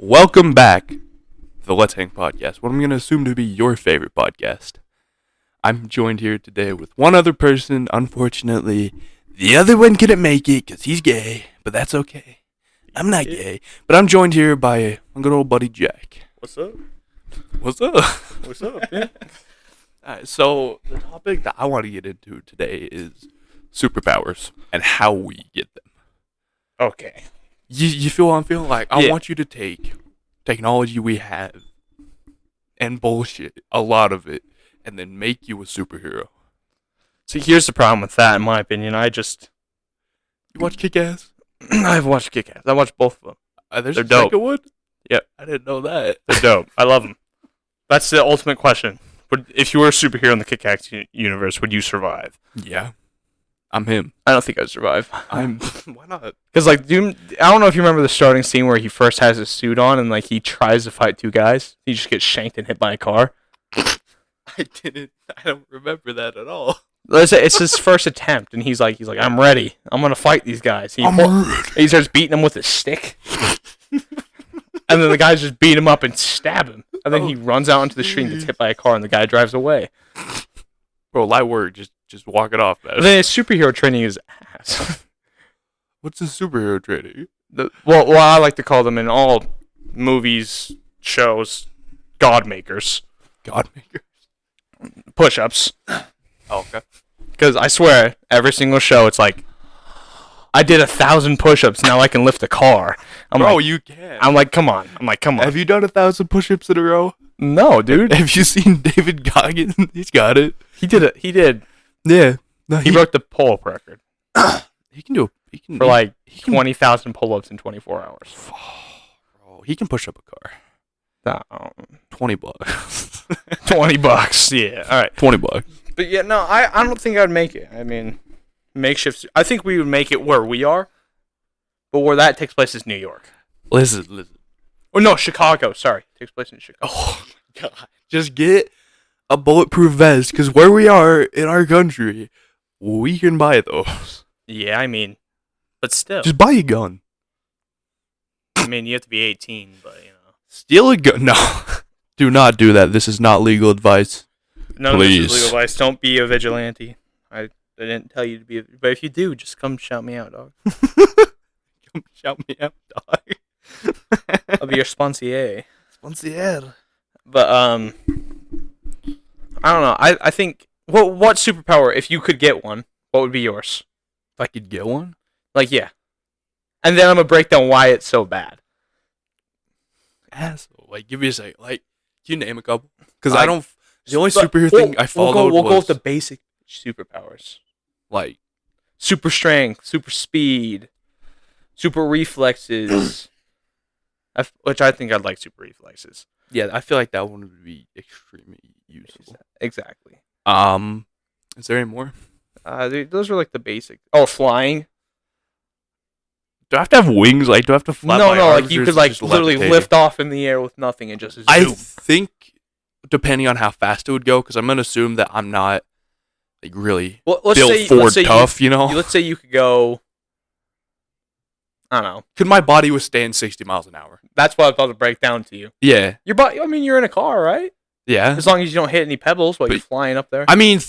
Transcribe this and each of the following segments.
Welcome back to the Let's Hang podcast, what I'm going to assume to be your favorite podcast. I'm joined here today with one other person. Unfortunately, the other one couldn't make it because he's gay, but that's okay. I'm not gay, but I'm joined here by my good old buddy Jack. What's up? What's up? What's up, man? Alright, so the topic that I want to get into today is superpowers and how we get them. Okay. You feel what I'm feeling? Like, I Yeah. want you to take technology we have and bullshit, a lot of it, and then make you a superhero. See, here's the problem with that, in my opinion. You watch Kickass? I've watched Kickass. I watched both of them. There's They're a dope. second one? Yep. I didn't know that. They're dope. I love them. That's the ultimate question. If you were a superhero in the Kickass universe, would you survive? Yeah. I'm him. I don't think I'd survive. Why not? Because, like, I don't know if you remember the starting scene where he first has his suit on and, like, he tries to fight two guys. He just gets shanked and hit by a car. I don't remember that at all. It's his first attempt, and he's like, I'm ready. I'm gonna fight these guys. He starts beating them with a stick, and then the guys just beat him up and stab him. And then he runs out into the street and gets hit by a car, and the guy drives away. Bro, light word. Just walk it off, man. And then his superhero training is ass. What's a superhero training? Well, I like to call them in all movies, shows, God makers. God maker. Push-ups. Oh, okay. Because I swear, every single show, it's like, I did 1,000 push-ups, now I can lift a car. You can. I'm like, come on. Have you done 1,000 push-ups in a row? No, dude. Have you seen David Goggins? He's got it. He did it. He did. Yeah. No, He broke the pull-up record He can do it. for like 20,000 pull-ups in 24 hours. Bro, he can push up a car. $20. $20. Yeah. All right. $20. But yeah, no, I don't think I'd make it. I mean, makeshift. I think we would make it where we are, but where that takes place is New York. Listen. Oh no, Chicago. Sorry, takes place in Chicago. Oh my god. Just get a bulletproof vest, because where we are in our country, we can buy those. Yeah, I mean, but still. Just buy a gun. I mean, you have to be 18, but you know. Steal a gun. No. Do not do that. This is not legal advice. None Please. of this is legal advice. Don't be a vigilante. I didn't tell you to be, but if you do, just come shout me out, dog. Come shout me out, dog. I'll be your sponsor. Sponsor. But I don't know. I think what superpower, if you could get one, what would be yours? If I could get one? Like, yeah. And then I'm gonna break down why it's so bad. Asshole. Like, give me a second. Like, can you name a couple? Because Like, I don't. The only superhero thing I followed we'll go was with the basic superpowers. like Super strength, super speed, super reflexes. Which I think I'd like super reflexes. yeah. I feel like that one would be extremely useful. Exactly. Is there any more? Those are like the basic. Oh, flying. Do I have to have wings? Like, do I have to flap my No, arms, like you or is could it like just literally levitating? lift off in the air with nothing and just zoom. I think, depending on how fast it would go, because I'm gonna assume that I'm not like really let's built say, for let's say tough. You know, let's say you could go. I don't know. could my body withstand 60 miles an hour? That's what I was about to break down to you. Yeah, Your body. I mean, you're in a car, right? yeah. As long as you don't hit any pebbles while you're flying up there. I mean,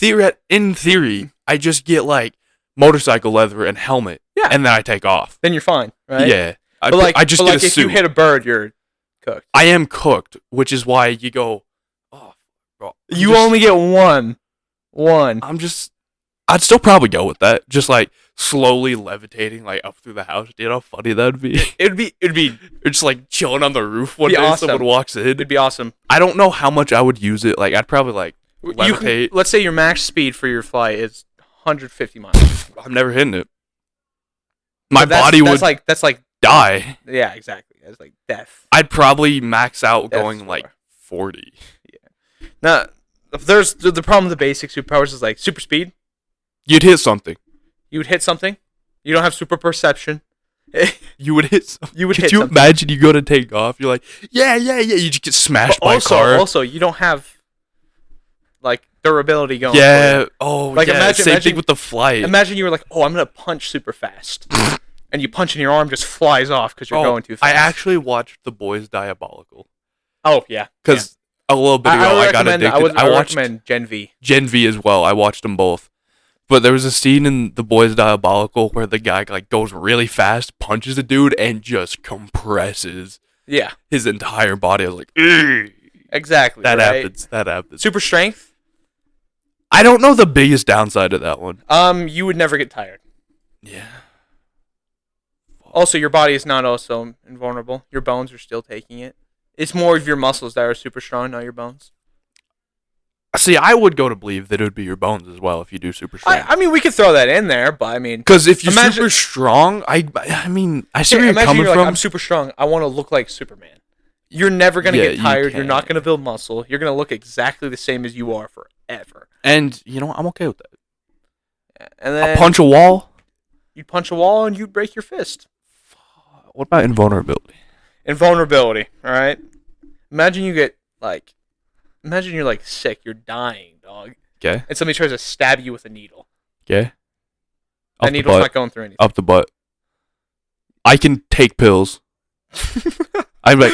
in theory, I just get like motorcycle leather and helmet, Yeah. and then I take off. Then you're fine, right? Yeah, But I just get a if suit. you hit a bird, you're cooked. I am cooked, which is why you go. Oh, bro. You only get one. I'd still probably go with that. Just like slowly levitating like up through the house. Do you know how funny that'd be? It'd be Or just like chilling on the roof one Be day. awesome. Someone walks in. it'd be awesome. I don't know how much I would use it. Like I'd probably like levitate. Let's say your max speed for your flight is 150 miles. I'm never hitting it. My But body would that's like die. yeah, exactly. That's like death. I'd probably max out Death going score. like 40. Now, if there's the problem with the basic superpowers is like super speed. You'd hit something. You would hit something. You don't have super perception. You would hit something. You would Could hit you something. imagine you go to take off? You're like, yeah. You just get smashed by a car. Also, you don't have like durability going. Yeah. For you. Oh, Like, yeah. imagine- Same imagine- thing with the flight. Imagine you were like, oh, I'm gonna punch super fast, and you punch and your arm just flies off because you're going too fast. I actually watched The Boys Diabolical. Oh, yeah. Because a little bit ago I got addicted. I watched recommend Gen V. Gen V as well. I watched them both. But there was a scene in The Boys Diabolical where the guy like goes really fast, punches a dude, and just compresses his entire body. I was like, ugh. Exactly. That happens. That happens. Super strength? I don't know the biggest downside of that one. You would never get tired. Yeah. Also, your body is not also invulnerable. Your bones are still taking it. It's more of your muscles that are super strong, not your bones. See, I would go to believe that it would be your bones as well if you do super strong. I mean, we could throw that in there, but I mean... Because if you're super strong, I mean, I see where you're coming from. Like, I'm super strong. I want to look like Superman. You're never going to get tired. You're not going to build muscle. You're going to look exactly the same as you are forever. And, you know, I'm okay with that. Yeah. And then... I'll punch a wall. You'd punch a wall and you'd break your fist. What about invulnerability? Invulnerability, all right? Imagine you get, like... Imagine you're, like, sick. You're dying, dog. Okay. And somebody tries to stab you with a needle. Okay. That needle's not going through anything. Up the butt. I can take pills. I'm like...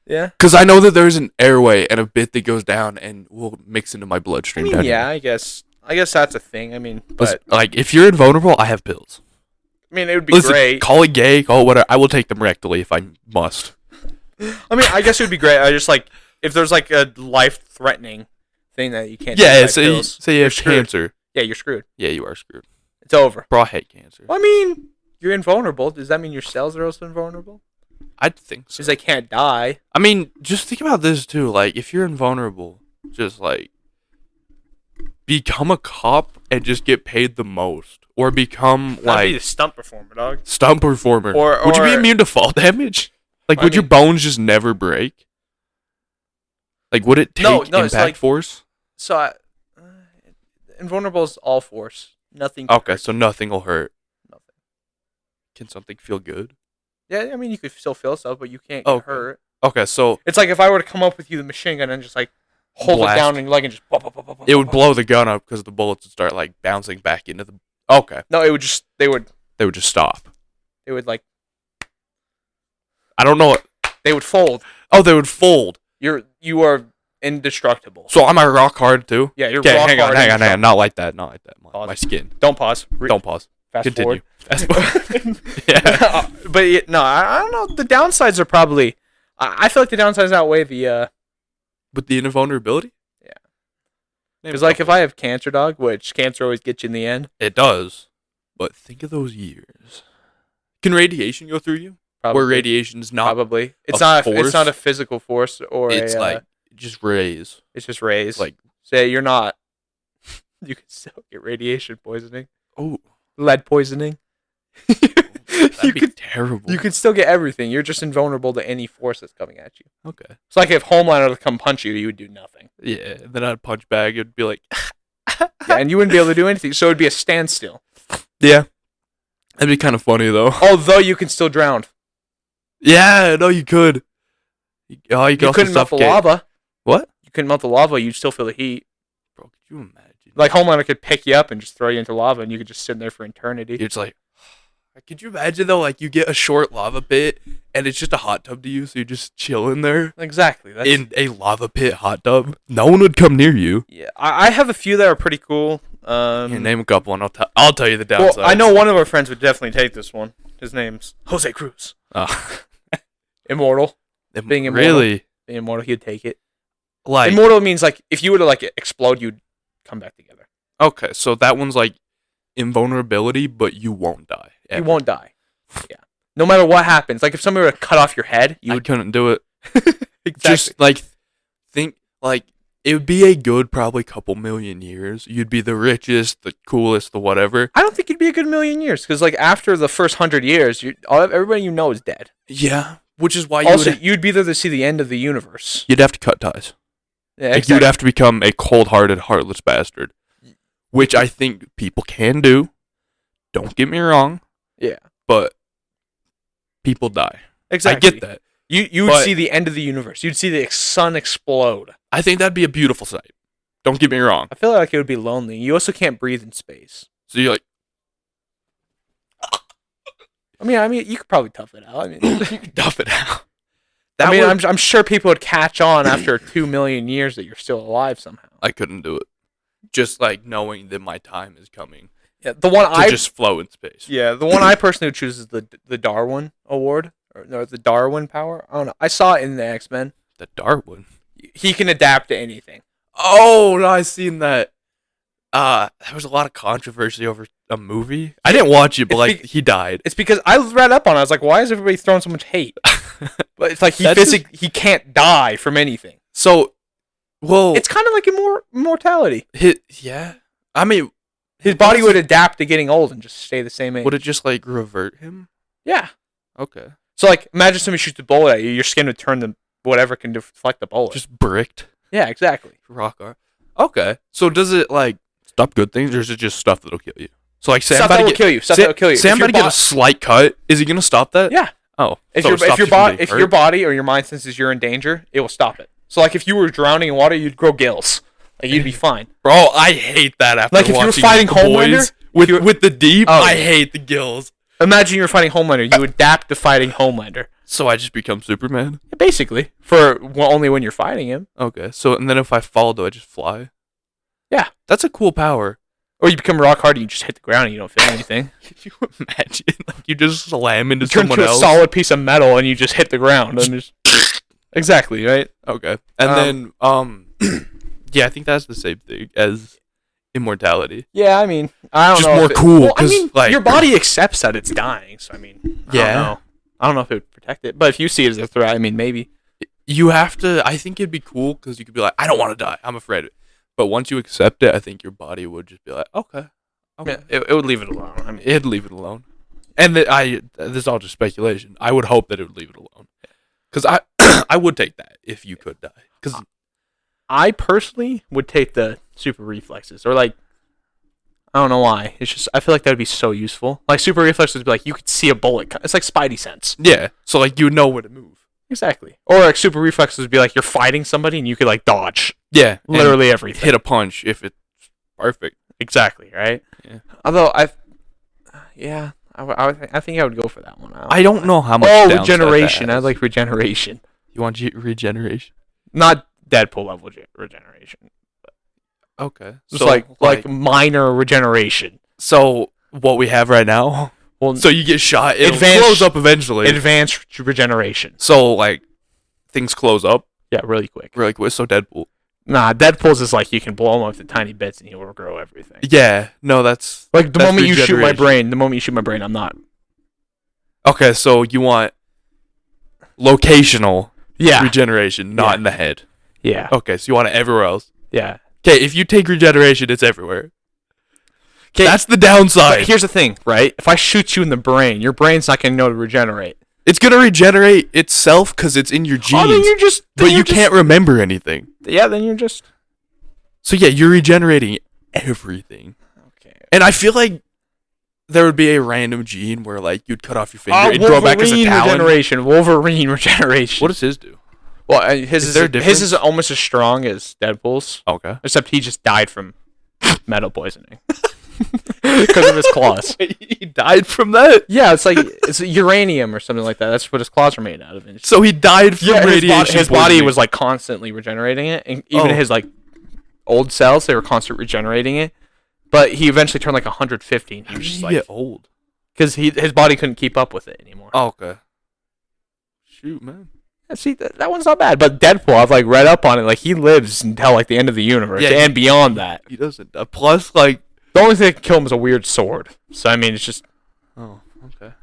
Yeah? Because I know that there's an airway and a bit that goes down and will mix into my bloodstream. I mean, yeah, I guess that's a thing. I mean, but... Like, if you're invulnerable, I have pills. I mean, it would be great. Call it gay, call it whatever. I will take them rectally if I must. I mean, I guess it would be great. I just, like, if there's, like, a life-threatening thing that you can't take pills, say you have cancer. Yeah, you're screwed. Yeah, you are screwed. It's over. Bro, I hate cancer. Well, I mean, you're invulnerable. Does that mean your cells are also invulnerable? I'd think so. Because they can't die. I mean, just think about this, too. Like, if you're invulnerable, just, like, become a cop and just get paid the most. Or become, That'd be a stunt performer, dog. Stunt performer. Or would you be immune to fall damage? Like, would your bones just never break? Like, would it take impact force? So, invulnerable is all force. Nothing. Okay, so nothing will hurt. Nothing. Can something feel good? Yeah, I mean, you could still feel stuff, but you can't get hurt. Okay, so... It's like if I were to come up with you the machine gun and just, like, hold it down in your leg and just... It would blow the gun up because the bullets would start, like, bouncing back into the... Okay. No, it would just... They would just stop. They would, like... I don't know what... They would fold. Oh, they would fold. You are indestructible. So am I rock hard, too? Yeah, you're rock hard. Hang on. Not like that. My skin. Don't pause. Don't pause. Continue. Fast forward. Yeah. But, no, I don't know. The downsides are probably... I feel like the downsides outweigh the... With the invulnerability? Yeah. Because, like, if I have cancer, dog, which cancer always gets you in the end. It does. But think of those years. Can radiation go through you? Probably. Where radiation's not Probably. It's not a physical force or it's like just rays. It's just rays. Like, say you're not. You can still get radiation poisoning. Oh. Lead poisoning. That'd be terrible. You could still get everything. You're just invulnerable to any force that's coming at you. Okay. It's like if Homelander would come punch you, you would do nothing. Yeah. And then I'd punch back. It'd be like. Yeah, and you wouldn't be able to do anything. So it'd be a standstill. Yeah. That'd be kind of funny though. Although you can still drown. Yeah, no, you could. You couldn't melt the lava. What? You couldn't melt the lava. You'd still feel the heat. Bro, could you imagine? Like Homelander could pick you up and just throw you into lava, and you could just sit there for eternity. It's like, could you imagine though? Like you get a short lava pit, and it's just a hot tub to you, so you're just chilling there. Exactly. In a lava pit hot tub, no one would come near you. Yeah, I have a few that are pretty cool. Here, name a couple, and I'll tell you the downsides. Well, I know one of our friends would definitely take this one. His name's Jose Cruz. Immortal. Being immortal. Really? Being immortal, he'd take it. Like immortal means like if you were to like explode, you'd come back together. Okay, so that one's like invulnerability, but you won't die. Ever. You won't die. Yeah. No matter what happens, like if somebody were to cut off your head, I couldn't do it. Exactly. Just like think like it would be a good probably couple million years. You'd be the richest, the coolest, the whatever. I don't think it'd be a good million years because like after the first 100 years, everybody you know is dead. Yeah. Which is why you'd be there to see the end of the universe. You'd have to cut ties. Yeah, like exactly. You'd have to become a cold-hearted, heartless bastard, which I think people can do. Don't get me wrong. Yeah. But people die. Exactly. I get that. You would see the end of the universe. You'd see the sun explode. I think that'd be a beautiful sight. Don't get me wrong. I feel like it would be lonely. You also can't breathe in space. So you're like... I mean, you could probably tough it out. I mean, You could tough it out. I'm sure people would catch on after 2 million years that you're still alive somehow. I couldn't do it. Just like knowing that my time is coming. Yeah, the one To just flow in space. Yeah, the one I personally would choose is the Darwin Award or no, the Darwin power. I don't know. I saw it in the X-Men. The Darwin. He can adapt to anything. Oh, no, I seen that. There was a lot of controversy over a movie. I didn't watch it, but like he died. It's because I read up on it. I was like, why is everybody throwing so much hate? But it's like he can't die from anything. So, well, it's kind of like immortality. Yeah, I mean, his body would adapt to getting old and just stay the same age. Would it just like revert him? Yeah. Okay. So like, imagine somebody shoots a bullet at you. Your skin would turn to whatever can deflect the bullet. Just bricked. Yeah, exactly. Rock art. Okay. So does it like stop good things, or is it just stuff that'll kill you? So like, say stuff I'm about that will kill you. Stuff that will kill you. Say I'm about to get a slight cut. Is he gonna stop that? Yeah. Oh. If your body or your mind senses you're in danger, it will stop it. So like, if you were drowning in water, you'd grow gills. Like, you'd be fine. Bro, I hate that after like if you were fighting Homelander with the deep. Oh. I hate the gills. Imagine you were fighting Homelander. You adapt to fighting Homelander. So I just become Superman? Yeah, basically. Only when you're fighting him. Okay. So, and then if I fall, do I just fly? Yeah. That's a cool power. Or you become rock hard and you just hit the ground and you don't feel anything. Can you imagine? Like, you just slam into someone else. Turn to a solid piece of metal and you just hit the ground. And just exactly, right? Okay. And then, yeah, I think that's the same thing as immortality. Yeah, I mean, I don't know. Just more cool. Well, I mean, like, your body accepts that it's dying. So, I mean, I don't know if it would protect it. But if you see it as a threat, I mean, maybe. You have to, I think it'd be cool because you could be like, I don't want to die. I'm afraid of it. But once you accept it, I think your body would just be like, okay. Yeah, it would leave it alone. I mean, it'd leave it alone. And this is all just speculation. I would hope that it would leave it alone. Because I would take that if you could die. Because I personally would take the super reflexes. Or like, I don't know why. It's just, I feel like that would be so useful. Like, super reflexes would be like, you could see a bullet. It's like Spidey sense. Yeah. So like, you would know where to move. Exactly. Or like super reflexes would be like, you're fighting somebody and you could like dodge. Yeah. Literally everything. Hit a punch if it's perfect. Exactly, right? Yeah. Although I think I would go for that one. I don't know how much. Oh, regeneration. I like regeneration. You want regeneration? Not Deadpool level regeneration. Okay. Just so like minor regeneration. So what we have right now. Well, so you get shot. It close up eventually. Advanced regeneration. So like things close up. Yeah, really quick. Really quick. So Deadpool. Nah, Deadpool's is like you can blow him up to tiny bits and he'll regrow everything. Yeah, no, that's like the moment you shoot my brain. The moment you shoot my brain, I'm not. Okay, so you want locational regeneration, not in the head. Yeah. Okay, so you want it everywhere else. Yeah. Okay, if you take regeneration, it's everywhere. Okay, that's the downside. But here's the thing, right? If I shoot you in the brain, your brain's not gonna know to regenerate. It's gonna regenerate itself because it's in your genes. Oh, then you can't remember anything. Yeah, then you're just. So yeah, you're regenerating everything. Okay. And I feel like there would be a random gene where like you'd cut off your finger and grow back as a talon. Wolverine regeneration. What does his do? Well, his is almost as strong as Deadpool's. Okay. Except he just died from metal poisoning. Because of his claws. He died from that? Yeah, it's uranium or something like that. That's what his claws are made out of. So he died from radiation. His body was like constantly regenerating it, and even his like old cells, they were constantly regenerating it. But he eventually turned like 150. And he was just like, get old? Because his body couldn't keep up with it anymore. Oh, okay. Shoot, man. Yeah, see, that one's not bad. But Deadpool, I've like read up on it. Like he lives until like the end of the universe and beyond that. He doesn't. Plus, like. The only thing that can kill him is a weird sword. So, I mean, it's just... Oh, okay.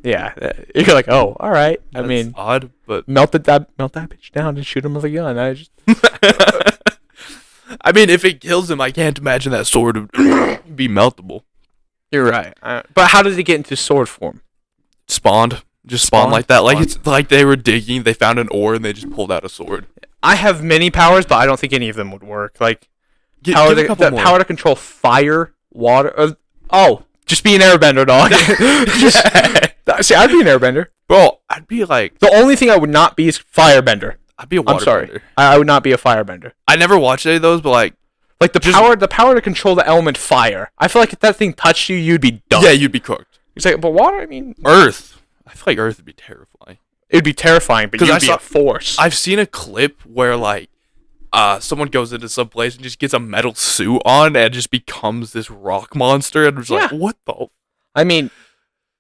Yeah. You're like, oh, all right. That's odd, but... Melt that bitch down and shoot him with a gun. I mean, if it kills him, I can't imagine that sword would be meltable. You're right. But how did it get into sword form? Spawned. Just spawned like that. Like it's like they were digging, they found an ore, and they just pulled out a sword. I have many powers, but I don't think any of them would work. Like, power to control fire... Water. Just be an airbender, dog. See, I'd be an airbender. Bro, I'd be like... The only thing I would not be is firebender. I'd be a waterbender. I'm sorry. I would not be a firebender. I never watched any of those, but like the power to control the element fire. I feel like if that thing touched you, you'd be done. Yeah, you'd be cooked. He's like, but water. I mean, Earth. I feel like Earth would be terrifying. it'd be terrifying, but you'd be a force. I've seen a clip where like someone goes into some place and just gets a metal suit on and just becomes this rock monster, and it's like, what the? I mean,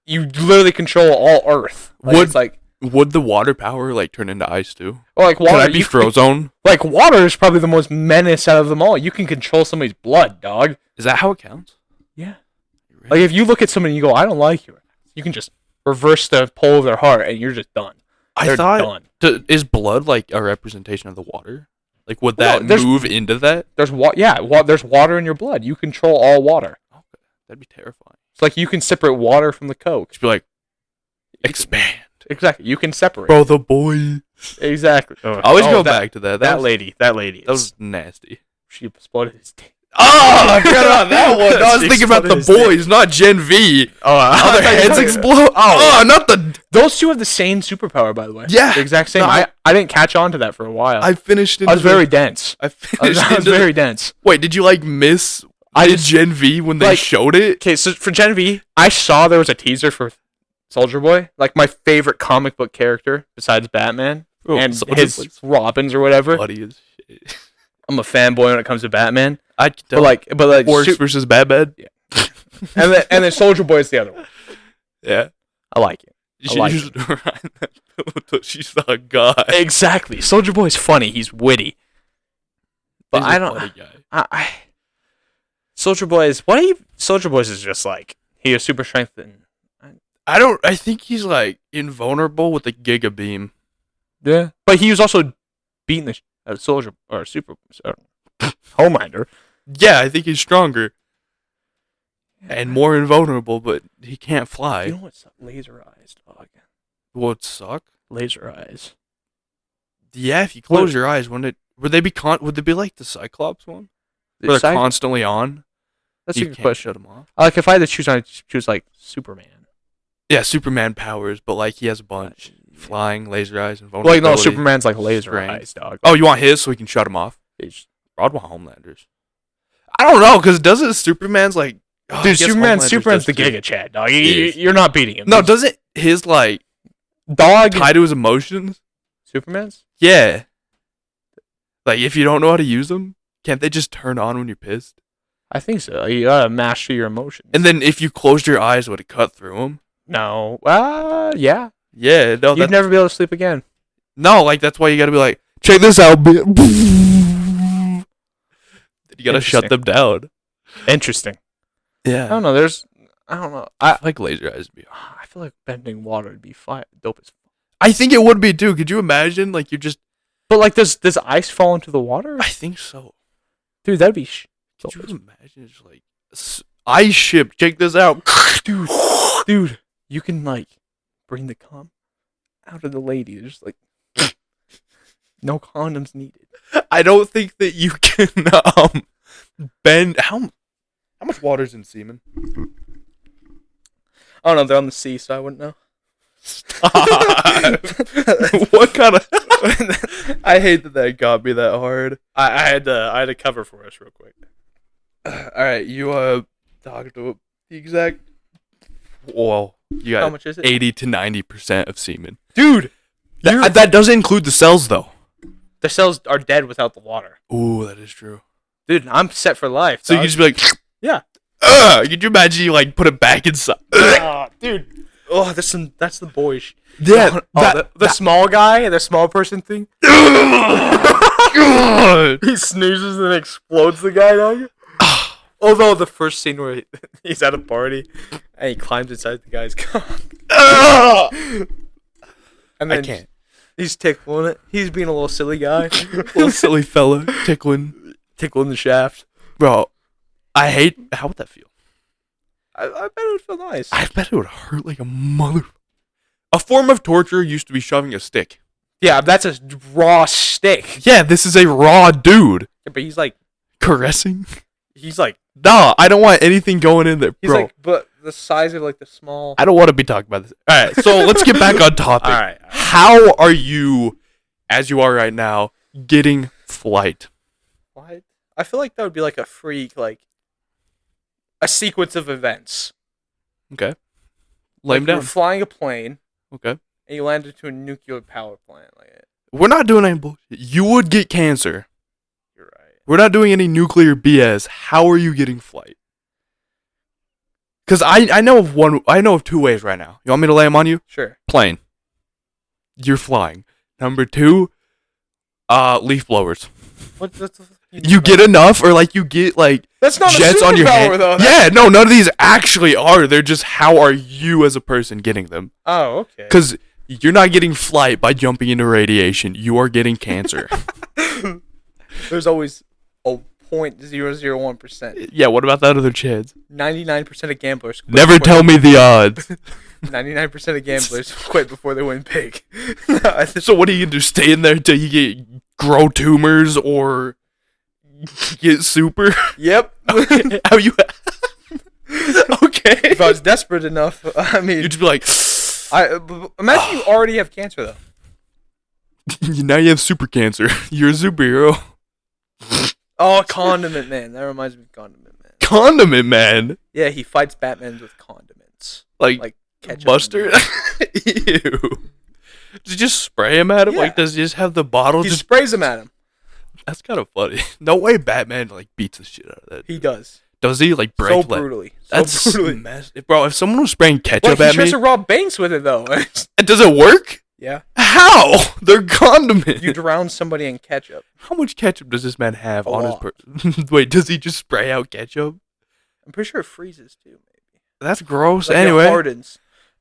you literally control all Earth. Would the water power like turn into ice too? Or like water, could I be Frozone? Like water is probably the most menace out of them all. You can control somebody's blood, dog. Is that how it counts? Yeah. Really? Like if you look at somebody and you go, I don't like you, you can just reverse the pull of their heart and you're just done. I thought, is blood like a representation of the water? Like would that move into that? There's there's water in your blood. You control all water. Okay, that'd be terrifying. It's like you can separate water from the Coke. Just be like, expand. Exactly. You can separate. Bro, the boy. Exactly. I always go back to that. That lady. That was nasty. She exploded his dick. Oh, I forgot about that one. No, I was thinking about the boys, not Gen V. Oh, their heads explode. Oh, not the... Those two have the same superpower, by the way. Yeah. The exact same. No, I didn't catch on to that for a while. I finished I was very dense. I was very dense. Wait, did you like miss Gen V when they showed it? Okay, so for Gen V, I saw there was a teaser for Soldier Boy, like my favorite comic book character besides Batman and his Robins or whatever. Bloody as shit. I'm a fanboy when it comes to Batman. I can tell. But like Orcs versus Batman. Yeah. and then Soldier Boy is the other one. Yeah, I like it. She used to ride that pillow until she saw a guy. Exactly. Soldier Boy's funny. He's witty. But I don't. I Soldier Boy's Soldier Boy's is just like he has super strength and. I think he's like invulnerable with the Giga Beam. Yeah, but he was also beating the soldier or super Homelander. Yeah, I think he's stronger and more invulnerable, but he can't fly. You know what's laser eyes, dog? Would suck? Laser eyes. Yeah, if you close your eyes, would they be like the Cyclops one? Where they're constantly on. That's you a good can't question. shut them off. Like if I had to choose, I'd choose like Superman. Yeah, Superman powers, but like he has a bunch. Flying, laser eyes, and vulnerability. Well, no, Superman's like laser eyes, dog. Oh, you want his so we can shut him off? I'd want Homelander's. I don't know, because doesn't Superman's like... Dude, Superman's the Giga Chad, dog. You're not beating him. No, doesn't his like... Dog... tie to his emotions? Superman's? Yeah. Like, if you don't know how to use them, can't they just turn on when you're pissed? I think so. You gotta master your emotions. And then if you closed your eyes, would it cut through them? No. Yeah. Yeah. No, you'd never be able to sleep again. No, like, that's why you gotta be like, check this out, bitch. You gotta shut them down. Interesting. Yeah. I don't know. I don't know. I like laser eyes. I feel like bending water would be dope as fuck. I think it would be too. Could you imagine? Like, you're just... But like, does ice fall into the water? I think so. Dude, that'd be... Could you imagine? It's like... Ice ship, check this out. Dude, you can like bring the cum out of the lady. There's like no condoms needed. I don't think that you can bend. How much water's in semen? I don't know. They're on the sea, so I wouldn't know. What kind of? I hate that got me that hard. I had to cover for us real quick. All right, you talked to the exact. Well, you got how much is it? 80 to 90% of semen, dude. That doesn't include the cells though. The cells are dead without the water. Ooh, that is true. Dude, I'm set for life. So you just be like, yeah. Could you imagine you like put it back inside? Dude. Oh, that's the boys. Yeah. The small guy, the small person thing. He sneezes and explodes the guy, dog. Although the first scene where he's at a party and he climbs inside the guy's cock. And then I can't. He's tickling it. He's being a little silly guy. Little silly fella. Tickling the shaft. Bro, I hate... How would that feel? I bet it would feel nice. I bet it would hurt like a mother... A form of torture used to be shoving a stick. Yeah, that's a raw stick. Yeah, this is a raw dude. Yeah, but he's like... Caressing? He's like... Nah, I don't want anything going in there, bro. He's like, but the size of like the small... I don't want to be talking about this. All right, so let's get back on topic. All right. How are you, as you are right now, getting flight? What? I feel like that would be like a freak, like... A sequence of events. Okay. Lay him You're down. flying a plane Okay. and you land into a nuclear power plant. Like, We're not doing any bullshit. You would get cancer. you're right. We're not doing any nuclear BS. How are you getting flight? Because I know of one. I know of two ways right now. You want me to lay them on you? Sure. Plane. You're flying. Number two, leaf blowers. What? You get enough, or like you get like That's not jets a on your superpower, head. though. Yeah, no, none of these actually are. They're just how are you as a person getting them? Oh, okay. Because you're not getting flight by jumping into radiation. You are getting cancer. There's always a 0.001%. Yeah, what about that other chance? 99% of gamblers quit. Never tell me the odds. 99% of gamblers quit before they win big. So what are you gonna do? Stay in there until you grow tumors or get super? Yep. How you? Okay. If I was desperate enough, I mean, You'd just be like, imagine you already have cancer though. now you have super cancer. You're a superhero. Oh, Condiment Man. That reminds me of Condiment Man. Condiment Man. Yeah, he fights Batman with condiments. Like ketchup. mustard. Ew. Does he just spray him at him? Yeah. Like, does he just have the bottle? He Just sprays him at him. that's kind of funny. No way, Batman like beats the shit out of that. He does. Does he like break? So brutally. That's So brutally. bro. If someone was spraying ketchup He at tries me, to rob banks with it though. does it work? Yeah. How? They're condiments. You drown somebody in ketchup. How much ketchup does this man have A on lot. his person? Wait, does he just spray out ketchup? I'm pretty sure it freezes too, maybe. That's gross. Like Anyway, it hardens.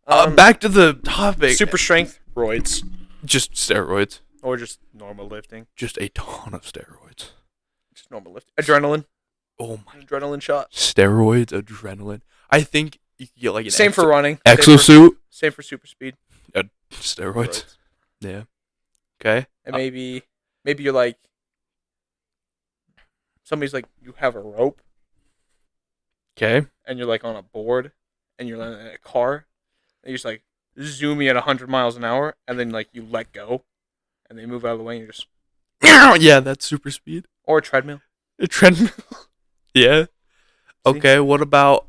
back to the topic. Super strength roids. Just steroids. Or just normal lifting. Just a ton of steroids. Just normal lifting. Adrenaline. Oh my. Adrenaline shot. Steroids, adrenaline. I think you could get like an Same for running. exosuit. Same for super speed. Steroids. Roids. Yeah. Okay. And maybe you're like, somebody's like, you have a rope Okay. and you're like on a board and you're in a car and you just like zoom at 100 miles an hour and then like you let go and they move out of the way and you just, Yeah, that's super speed. or a treadmill. A treadmill. Yeah. See? Okay. What about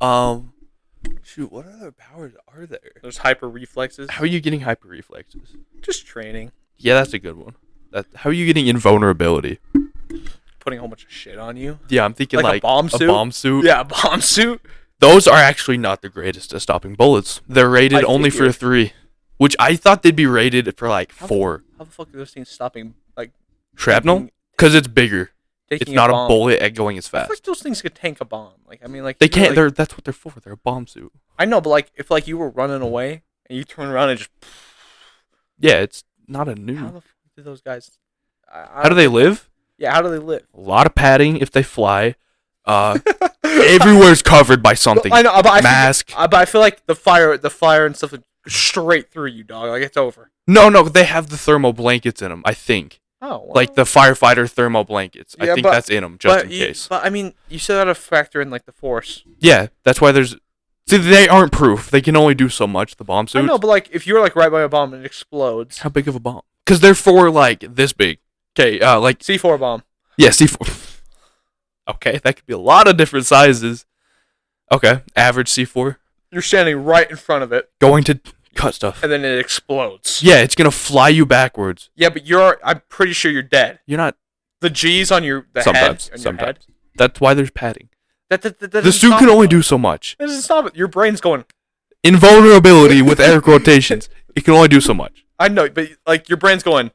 Shoot. What other powers are there? There's hyper reflexes. How are you getting hyper reflexes? Just training. Yeah, that's a good one. How are you getting invulnerability? Putting a whole bunch of shit on you. Yeah, I'm thinking Like a like bomb suit? A bomb suit. Yeah, a bomb suit. Those are actually not the greatest at stopping bullets. They're rated I only for figured. 3, which I thought they'd be rated for like 4. How the fuck are those things stopping, like, Shrapnel? Because it's bigger. taking It's not a bomb? bullet at going as I feel fast. like those things could tank a bomb. Like, I mean, like They you know, can't. like- They're that's what they're for. They're a bomb suit. I know, but like, if like you were running away and you turn around and just, Yeah, it's not a how new. the fuck do those guys? How do they live? Yeah, how do they live? A lot of padding if they fly. Everywhere's covered by something. I know, but Mask. but I feel like the fire and stuff would go straight through you, dog. Like it's over. No, they have the thermal blankets in them. I think, Oh, well. like the firefighter thermal blankets. I Yeah, think but- that's in them just in case. But I mean, you still gotta factor in like the force. Yeah, that's why there's. See, they aren't proof. They can only do so much. The bomb I suits. know, but like if you're like right by a bomb and it explodes, How big of a bomb? Because they're for like this big. Okay, like C4 bomb. yeah, C4. Okay, that could be a lot of different sizes. Okay, average C4 You're standing right in front of it, going to cut stuff. and then it explodes. Yeah, it's gonna fly you backwards. Yeah, but I'm pretty sure you're dead. You're not. The G's on your Sometimes, head, on sometimes. your head. That's why there's padding. That The doesn't suit stop can it, only though. do so much. That doesn't stop it. Your brain's going. Invulnerability with air quotations. It can only do so much. I know, but like your brain's going.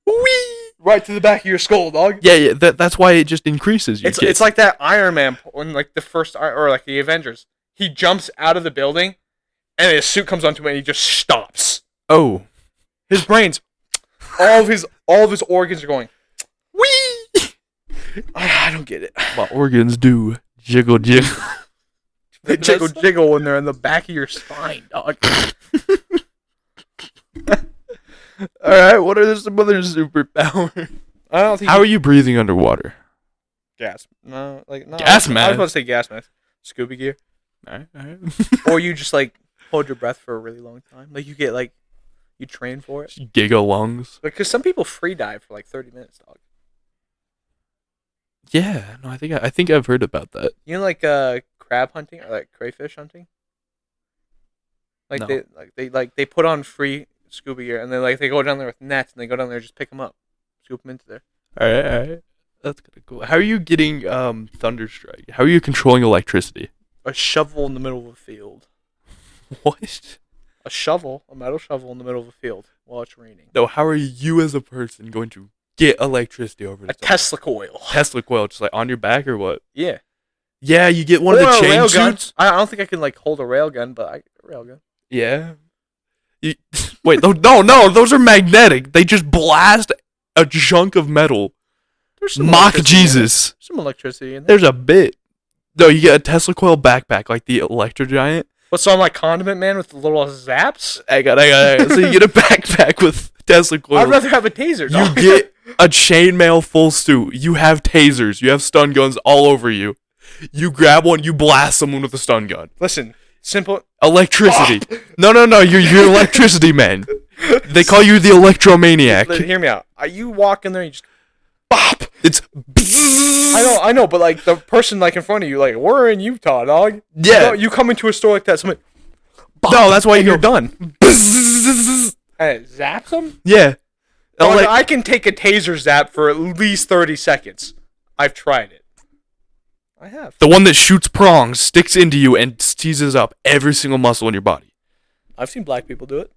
Wee! Right to the back of your skull, dog. Yeah. That's why it just increases. It's like that Iron Man when like the first or like the Avengers. He jumps out of the building, and his suit comes onto him, and he just stops. oh. His brains, all of his organs are going. Wee! I don't get it. My organs do jiggle jiggle. They jiggle when they're in the back of your spine, dog. All right. What are some other superpowers? I don't think How are you breathing underwater? gas. No, like no. Gas I mask. was about to say gas mask. Scuba gear. All right. Or you just like hold your breath for a really long time. Like you get like you train for it. Giga lungs. Because some people free dive for like 30 minutes, dog. Yeah. No, I think I've heard about that. You know, like crab hunting or like crayfish hunting. Like No. they put on free scuba gear and they go down there with nets and they go down there and just pick them up, scoop them into there. All right. That's kind of cool. How are you getting thunderstrike? How are you controlling electricity? A shovel in the middle of a field. What? A metal shovel in the middle of a field while it's raining. No, how are you as a person going to get electricity over A this? Tesla coil. Tesla coil, just like on your back or what? Yeah. Yeah, you get one of the a chain rail suits. gun. I don't think I can like hold a rail gun, but I get a rail gun. Yeah. Wait, no, those are magnetic. They just blast a chunk of metal. There's some Mock electricity in Jesus. there. Some electricity in there. There's a bit. No, you get a Tesla coil backpack like the Electro Giant. What's on like Condiment Man with the little zaps? I got it. So you get a backpack with Tesla coil. I'd rather have a taser. You get a chainmail full suit. You have tasers. You have stun guns all over you. You grab one. You blast someone with a stun gun. Listen, simple. Electricity. No. You're electricity man. They call you the electromaniac. Hear me out. You walk in there, and you just Bop. It's. I know, but like the person like in front of you, like we're in Utah, dog. Yeah. You come into a store like that, somebody. No, that's why You're you're done. And it zaps them. Yeah. Like, I can take a taser zap for at least 30 seconds. I've tried it. I have. The one that shoots prongs, sticks into you, and seizes up every single muscle in your body. I've seen black people do it.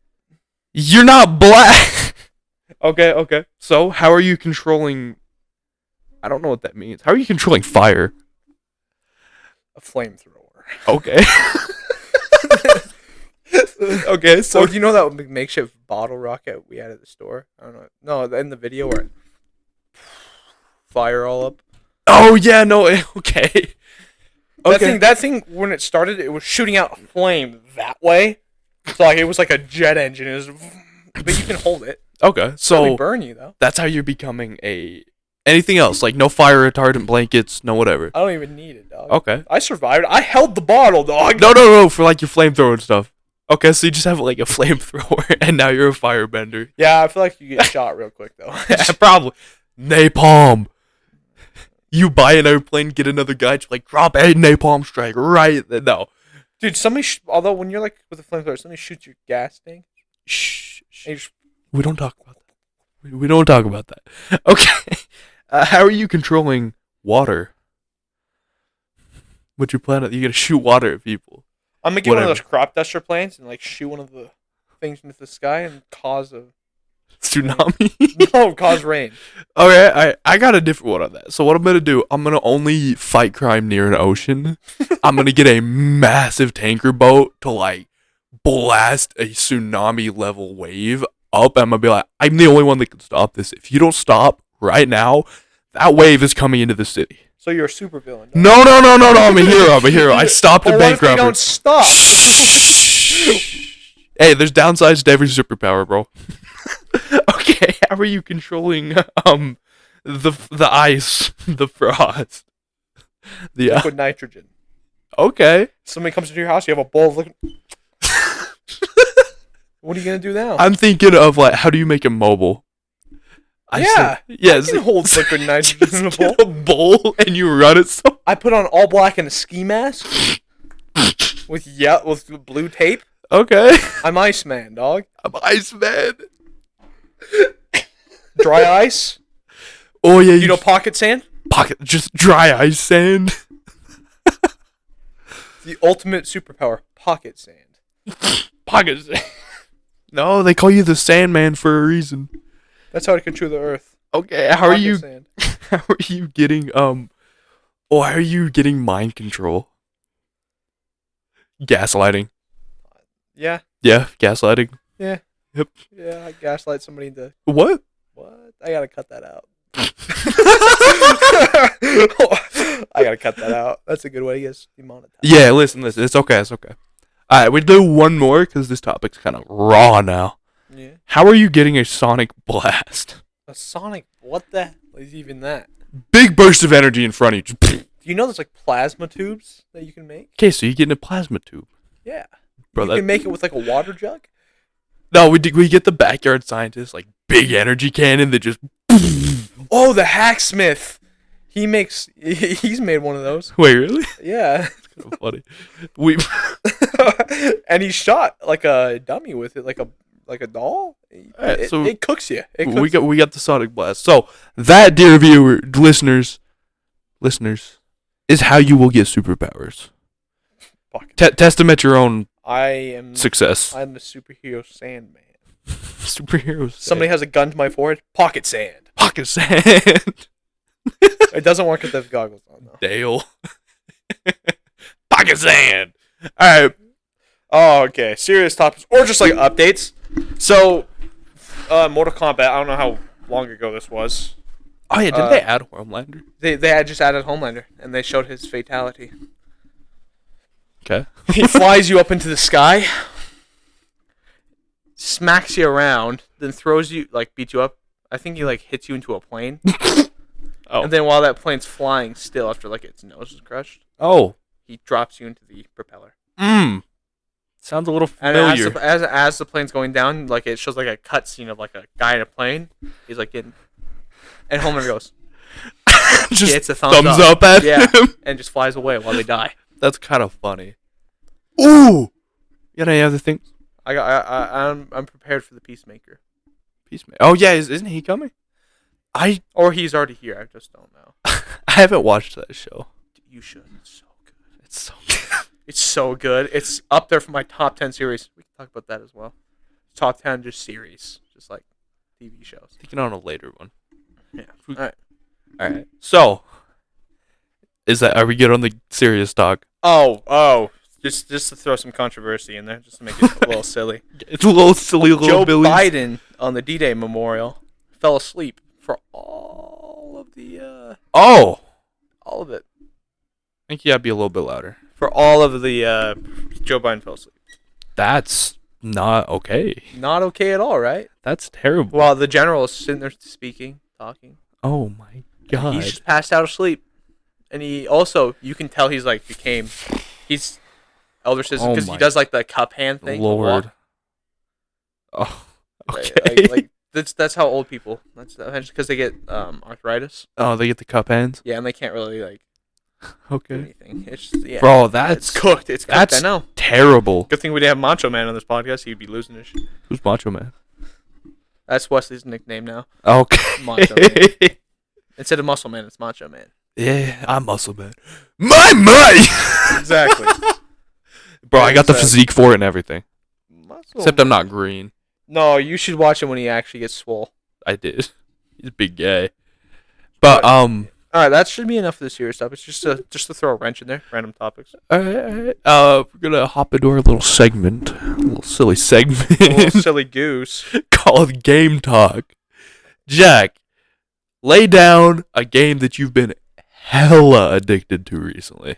You're not black. Okay. So, how are you controlling... I don't know what that means. How are you controlling fire? A flamethrower. Okay. Okay, so... So do you know that makeshift bottle rocket we had at the store? I don't know. No, in the video where it fire all up. Oh, yeah, no, okay. That thing, when it started, it was shooting out flame that way. So like it was like a jet engine. It was, but you can hold it. Okay, So so burn you though. that's how you're becoming a... Anything else? Like, no fire retardant blankets, no whatever. I don't even need it, dog. Okay. I survived. I held the bottle, dog. No, for like your flamethrower and stuff. Okay, so you just have like a flamethrower, and now you're a firebender. Yeah, I feel like you get shot real quick though. Yeah, probably. Napalm. You buy an airplane, get another guy, just like drop a napalm strike right then. No. Dude, although when you're like with a flamethrower, somebody shoots your gas tank. Shh. And you just, We don't talk about that. We don't talk about that. Okay. How are you controlling water? What's your plan? You gotta shoot water at people. I'm gonna get one of Whatever. those crop duster planes and like shoot one of the things into the sky and cause a Tsunami? cause rain. Okay, I got a different one on that. So what I'm gonna do, I'm gonna only fight crime near an ocean. I'm gonna get a massive tanker boat to like blast a tsunami level wave up. I'm gonna be like, I'm the only one that can stop this. If you don't stop right now, that wave is coming into the city. So you're a super villain. No, I'm a hero. I stopped a But what bank if they robber. don't stop? Hey, there's downsides to every superpower, bro. Okay, how are you controlling the ice, the frost, the Liquid nitrogen. okay? Somebody comes into your house, you have a bowl of liquid. What are you gonna do now? I'm thinking of like, how do you make it mobile? Yes. You can hold liquid nitrogen in a bowl. A bowl and you run it so. I put on all black and a ski mask with blue tape. Okay. I'm Iceman, dog. I'm Iceman. Dry ice. Oh yeah, You know pocket sand? pocket just dry ice sand. The ultimate superpower, pocket sand. Pocket sand. No, they call you the Sandman for a reason. That's how to control the earth. Okay, how are Pocket you? sand. How are you getting how are you getting mind control? Gaslighting. Yeah. Yeah, gaslighting. Yeah. Yep. Yeah, I gaslight somebody into What? what? I gotta cut that out. I gotta cut that out. That's a good way to get demonetized. Yeah, listen. It's okay. It's okay. All right, we do one more because this topic's kind of raw now. Yeah. How are you getting a sonic blast? A sonic. What the hell is even that? Big burst of energy in front of you. Do you know there's like plasma tubes that you can make? Okay, so you get in a plasma tube, Yeah. bro. You can make it with like a water jug. No, we get the backyard scientist like big energy cannon that just. Oh, the hacksmith. He's made one of those. Wait, really? Yeah. kind of funny. We And he shot like a dummy with it, like a doll. Alright, so it cooks you. we got the Sonic Blast. So that, dear viewer, listeners, is how you will get superpowers. Test them at your own success. I'm the superhero Sandman. Superheroes. Somebody has a gun to my forehead. Pocket sand. Pocket sand. It doesn't work if they have goggles on though. Dale. Pocket sand. All right. Oh, okay. Serious topics or just like updates. So, Mortal Kombat. I don't know how long ago this was. Oh yeah, did they add Homelander? They had just added Homelander and they showed his fatality. Okay. He flies you up into the sky, smacks you around, then throws you, like, beats you up. I think he, like, hits you into a plane. Oh. And then while that plane's flying still after, like, its nose is crushed, Oh. he drops you into the propeller. Sounds a little And familiar. as the plane's going down, like, it shows, like, a cutscene of, like, a guy in a plane. He's, like, getting... And Homelander goes... Just gets a thumbs up at him. And just flies away while they die. That's kind of funny. Ooh! You got any other things? I'm prepared for the Peacemaker. Peacemaker. Oh yeah, isn't he coming? Or he's already here. I just don't know. I haven't watched that show. You should. It's so good. It's so good. It's so good. It's up there for my top 10 series. We can talk about that as well. Top 10 just series, just like TV shows. Thinking on a later one. Yeah. All right. So, are we good on the serious talk? Oh. Just to throw some controversy in there, just to make it a little silly. It's a little silly, Joe Billy. Biden on the D-Day memorial fell asleep for all of the Oh. all of it. I think you gotta be a little bit louder. For all of the Joe Biden fell asleep. That's not okay. Not okay at all, right? That's terrible. While the general is sitting there speaking, talking. Oh my god. He's just passed out of sleep. And he also, you can tell he's like he's elder statesman because he does like the cup hand thing. Lord. Oh, okay. Like that's how old people. That's because they get arthritis. Oh, they get the cup hands. Yeah, and they can't really like do Okay. anything. It's just, yeah. Bro, that's It's cooked. It's cooked. that's I know. terrible. Good thing we didn't have Macho Man on this podcast. He'd be losing his shit. Who's Macho Man? That's Wesley's nickname now. Okay. Macho Man. Instead of Muscle Man, it's Macho Man. Yeah, I'm Muscle Man. My! Exactly. Bro, I got the physique for it and everything. Muscle Except Man. I'm not green. No, you should watch him when he actually gets swole. I did. He's a big guy. But All right, that should be enough of the serious stuff. It's just to throw a wrench in there, random topics. all right. We're gonna hop into our little segment, a little silly segment A little silly goose. called Game Talk. Jack, lay down a game that you've been hella addicted to recently.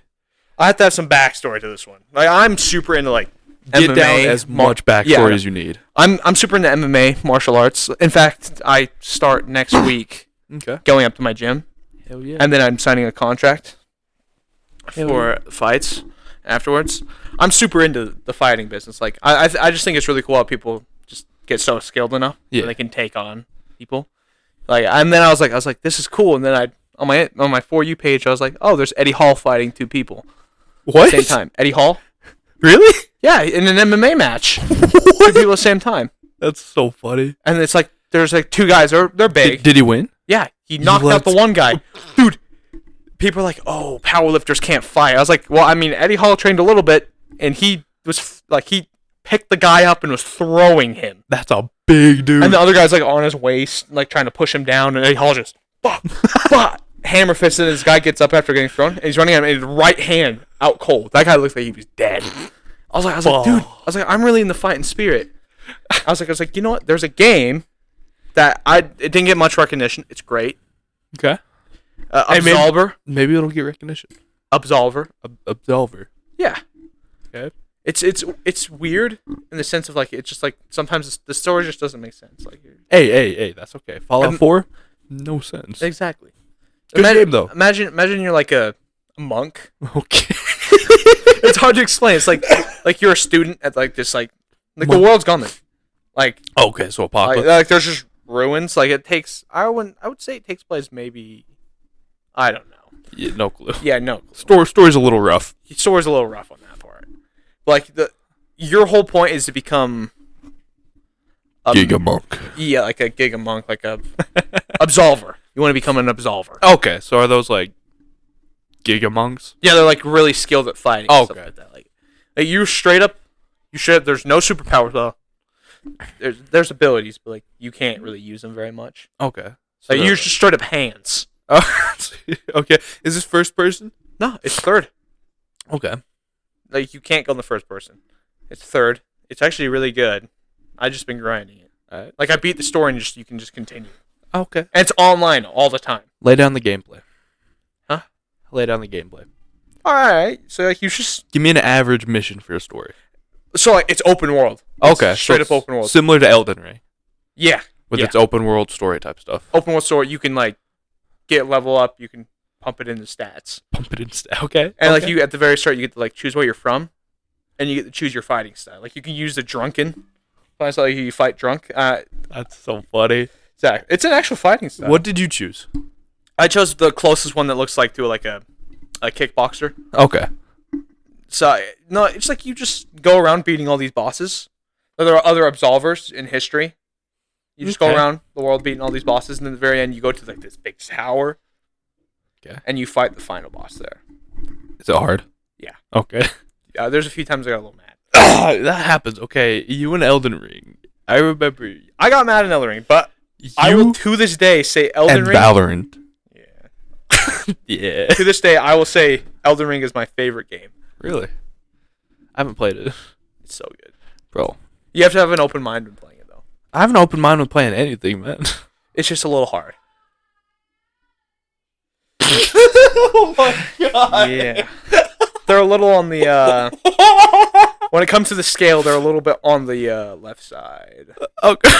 I have to have some backstory to this one. Like I'm super into like Get MMA, down as much backstory as you need. I'm super into MMA, martial arts. In fact, I start next week Okay. going up to my gym, Hell yeah. and then I'm signing a contract for fights afterwards. I'm super into the fighting business. Like I just think it's really cool how people just get so skilled enough that they can take on people. Like and then I was like, this is cool. And then on my For You page, I was like, oh, there's Eddie Hall fighting two people What? at the same time. Eddie Hall? Really? Yeah, in an MMA match. Two people at the same time. That's so funny. And it's like there's like two guys. They're big. Did he win? Yeah, he knocked out the one guy. Dude, people are like, oh, powerlifters can't fight. I was like, well, I mean, Eddie Hall trained a little bit, and he was he picked the guy up and was throwing him. That's a big dude. And the other guy's like on his waist, like trying to push him down, and Eddie Hall just hammer fist, and this guy gets up after getting thrown, and he's running at him, and his right hand out cold. That guy looks like he was dead. I was like, dude, I'm really in the fighting spirit. I was like, you know what? There's a game that it didn't get much recognition. It's great. Okay. Absolver. Maybe it'll get recognition. Absolver. Absolver. Yeah. Okay. It's weird in the sense of like it's just like sometimes the story just doesn't make sense. Like Hey, that's okay. Fallout 4, no sense. Exactly. Good game though. Imagine you're like a monk. Okay. It's hard to explain. It's like you're a student at like this like the world's gone then. Like okay, so apocalypse. like there's just ruins. Like it takes I would say it takes place maybe I don't know Yeah, no clue. Yeah, no clue. Story's a little rough. Story's a little rough on that part. Like your whole point is to become Giga monk. Yeah, like a giga monk, like a absolver. You want to become an absolver. Okay, so are those like giga monks? Yeah, they're like really skilled at fighting. Oh, and stuff like that. Like you straight up. There's no superpowers though. There's abilities, but like you can't really use them very much. Okay. So you're just straight up hands. Okay. Is this first person? No, it's third. Okay. Like you can't go in the first person. It's third. It's actually really good. I just been grinding it. Alright. Like I beat the story and you can just continue. Okay. And it's online all the time. Lay down the gameplay. Huh? Lay down the gameplay. All right. So like you just Give me an average mission for a story. so like it's open world. It's Okay. straight so up open world. Similar to Elden Ring. Yeah. With Yeah. its open world story type stuff. Open world story. You can like get level up. You can pump it into stats. Pump it in. Okay. And okay. like you at the very start, you get to like choose where you're from, and you get to choose your fighting style. Like you can use the drunken. It's like you fight drunk. That's so funny. It's an actual fighting style. What did you choose? I chose the closest one that looks like to like a kickboxer. Okay. So no, it's like you just go around beating all these bosses. There are other absolvers in history. You just go Okay. around the world beating all these bosses, and then at the very end, you go to like this big tower. Okay. And you fight the final boss there. Is it hard? Yeah. Okay. There's a few times I got a little mad. That happens. Okay. You and Elden Ring. I remember. I got mad in Elden Ring, but You I will to this day say Elden and Ring. Valorant. Yeah. Yeah. To this day, I will say Elden Ring is my favorite game. Really? I haven't played it. It's so good. Bro. You have to have an open mind when playing it, though. I have an open mind with playing anything, man. It's just a little hard. Oh my god. Yeah. They're a little on the, when it comes to the scale, they're a little bit on the left side. Okay.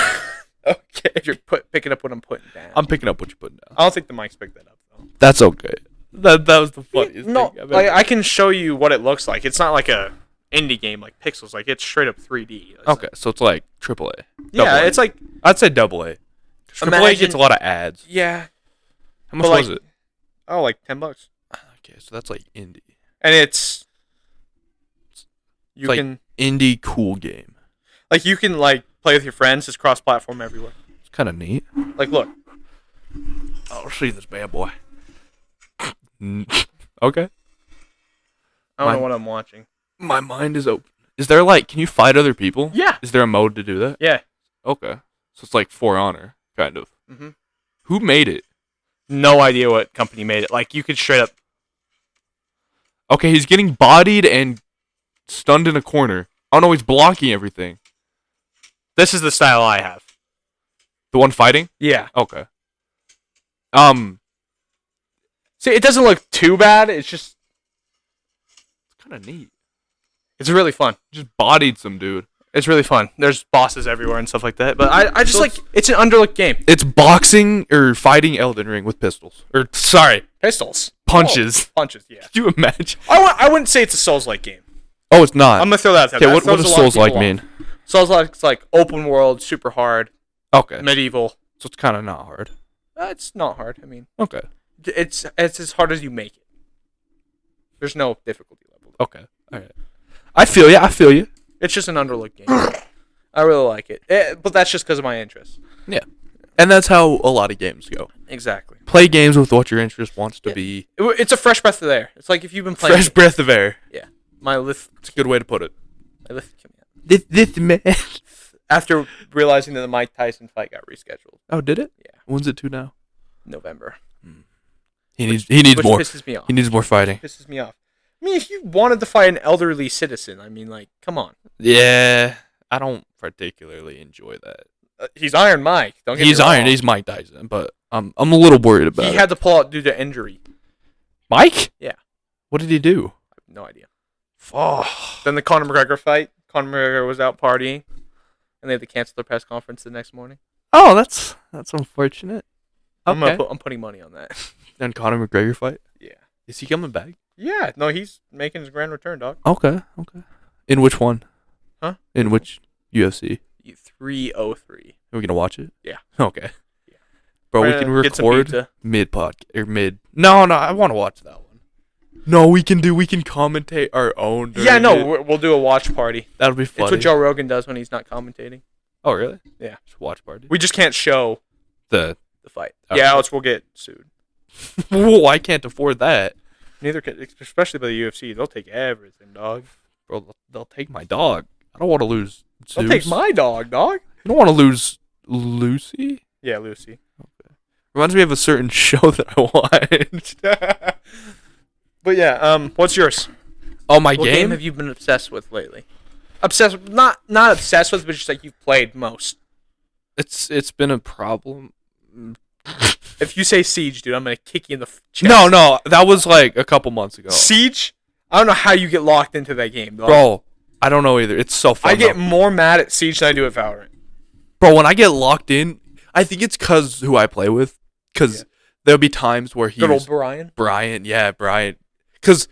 Okay. If you're picking up what I'm putting down. I'm picking up what you're putting down. I don't think the mics picked that up, though. That's okay. That was the funniest No, thing. like, I can show you what it looks like. It's not like a indie game like Pixels. Like, it's straight up 3D. Okay, so it's like AAA. Yeah, Double A. it's like... I'd say AA. AAA gets a lot of ads. Yeah. How much was it? Oh, like $10. Okay, so that's like indie. And it's... You like can... Indie cool game. Like, you can, like, play with your friends. It's cross-platform everywhere. It's kind of neat. Like, look. Oh, see this bad boy. Okay. I don't know what I'm watching. My mind is open. Is there like, can you fight other people? Yeah. Is there a mode to do that? Yeah. Okay. So it's like For Honor, kind of. Mm-hmm. Who made it? No idea what company made it. Like, you could straight up... Okay, he's getting bodied and stunned in a corner. Oh no, he's blocking everything. This is the style I have. The one fighting? Yeah. Okay. See, it doesn't look too bad. It's just... It's kind of neat. It's really fun. Just bodied some dude. It's really fun. There's bosses everywhere and stuff like that. But I just like... It's an underlooked game. It's boxing or fighting Elden Ring with pistols. Or, sorry, Pistols. punches. Oh, punches, yeah. Could you imagine? I wouldn't say it's a Souls-like game. Oh, it's not. I'm going to throw that out there. Okay, That what throws does a lot of Souls-like people mean? off. Souls-like like open world, super hard, Okay. medieval. So it's kind of not hard. It's not hard. I mean, Okay. it's as hard as you make it. There's no difficulty level. Okay. All right. I feel you. I feel you. It's just an underlooked game. I really like it. But that's just because of my interest. Yeah. And that's how a lot of games go. Exactly. Play games with what your interest wants to be. It's a fresh breath of air. It's like if you've been playing... Fresh breath of air. Yeah. My lith... It's a good way to put it. My lith... This man. After realizing that the Mike Tyson fight got rescheduled. Oh, did it? Yeah. When's it to now? November. He needs Which more. pisses me off. He needs more fighting. Pisses me off. I mean, if you wanted to fight an elderly citizen, I mean, like, come on. Yeah. I don't particularly enjoy that. He's Iron Mike. Don't get He's me wrong. Iron. He's Mike Tyson, but I'm a little worried about He it. had to pull out due to injury. Mike? Yeah. What did he do? I have no idea. Oh. Then the Conor McGregor fight. Conor McGregor was out partying, and they had to cancel their press conference the next morning. Oh, that's unfortunate. Okay. I'm putting money on that. And Conor McGregor fight? Yeah. Is he coming back? Yeah. No, he's making his grand return, dog. Okay. In which one? Huh? In which UFC? 303. Are we gonna watch it? Yeah. Okay. Yeah. Bro, we We're can gonna get some record pizza. mid No, I want to watch that one. No, we can commentate our own. Yeah, no, we'll do a watch party. That'll be funny. It's what Joe Rogan does when he's not commentating. Oh, really? Yeah. Just watch party. We just can't show the fight. Okay. Yeah, else we'll get sued. Whoa, I can't afford that. Neither can, especially by the UFC. They'll take everything, dog. Bro, they'll take my dog. I don't want to lose Zeus. They'll take my dog, dog. I don't want to lose Lucy. Yeah, Lucy. Okay. Reminds me of a certain show that I watched. But yeah, what's yours? Oh, my What game? game have you been obsessed with lately? Obsessed with, not obsessed with, but just like you've played most. It's been a problem. If you say Siege, dude, I'm gonna kick you in the chest. No, that was like a couple months ago. Siege? I don't know how you get locked into that game, dog. Bro, I don't know either. It's so fun. I get more mad at Siege than I do at Valorant. Bro, when I get locked in, I think it's because who I play with. Because there'll be times where Good old Brian. Brian. Because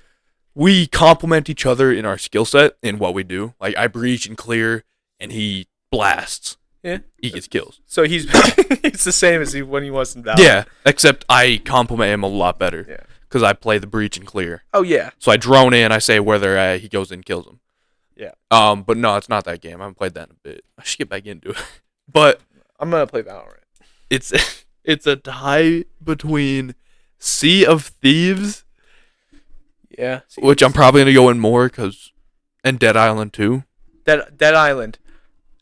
we complement each other in our skill set in what we do. Like, I breach and clear, and he blasts. Yeah. He gets kills. So he's it's the same as when he was in Valorant. Yeah, except I complement him a lot better. Yeah. Because I play the breach and clear. Oh, yeah. So I drone in, I say where they're at, he goes in and kills them. Yeah. But no, it's not that game. I haven't played that in a bit. I should get back into it. But I'm going to play Valorant. It's a tie between Sea of Thieves, Yeah. which I'm probably going to go in more, and Dead Island 2. Dead Island.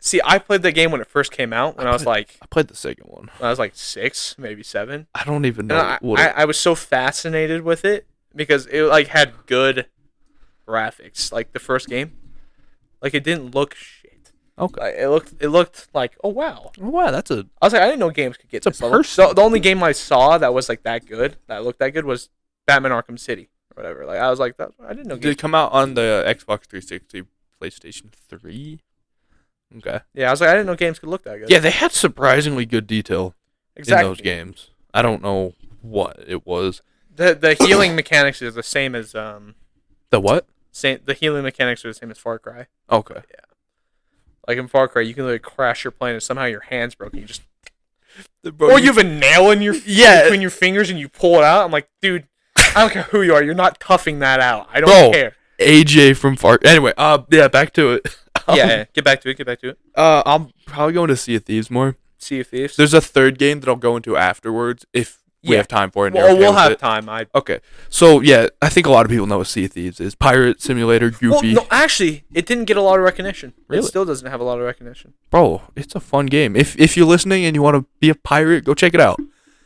See, I played the game when it first came out, when I was like... I played the second one. When I was like 6, maybe 7. I don't even know I was so fascinated with it because it like had good graphics. Like the first game, like it didn't look shit. Okay. Like, it looked like, oh wow. Oh, wow, that's a... I was like, I didn't know games could get It's this a level. person. The only game I saw that was like that good, that looked that good, was Batman Arkham City or whatever. Like I was like, I didn't know. Did it come out on the Xbox 360, PlayStation 3? Okay. Yeah, I was like, I didn't know games could look that good. Yeah, they had surprisingly good detail exactly. in those games. I don't know what it was. The healing mechanics are the same as The what? the healing mechanics are the same as Far Cry. Okay. Yeah. Like in Far Cry, you can literally crash your plane and somehow your hand's broken. You just or you have a nail in your between your fingers and you pull it out. I'm like, dude, I don't care who you are. You're not toughing that out. I don't care. AJ from Far. Anyway, back to it. Yeah, get back to it. I'm probably going to Sea of Thieves more. Sea of Thieves. There's a third game that I'll go into afterwards if we have time for it. Well, we'll have time. Okay. So, yeah, I think a lot of people know what Sea of Thieves is. Pirate Simulator, Goofy. Well, no, actually, it didn't get a lot of recognition. Really? It still doesn't have a lot of recognition. Bro, it's a fun game. If you're listening and you want to be a pirate, go check it out.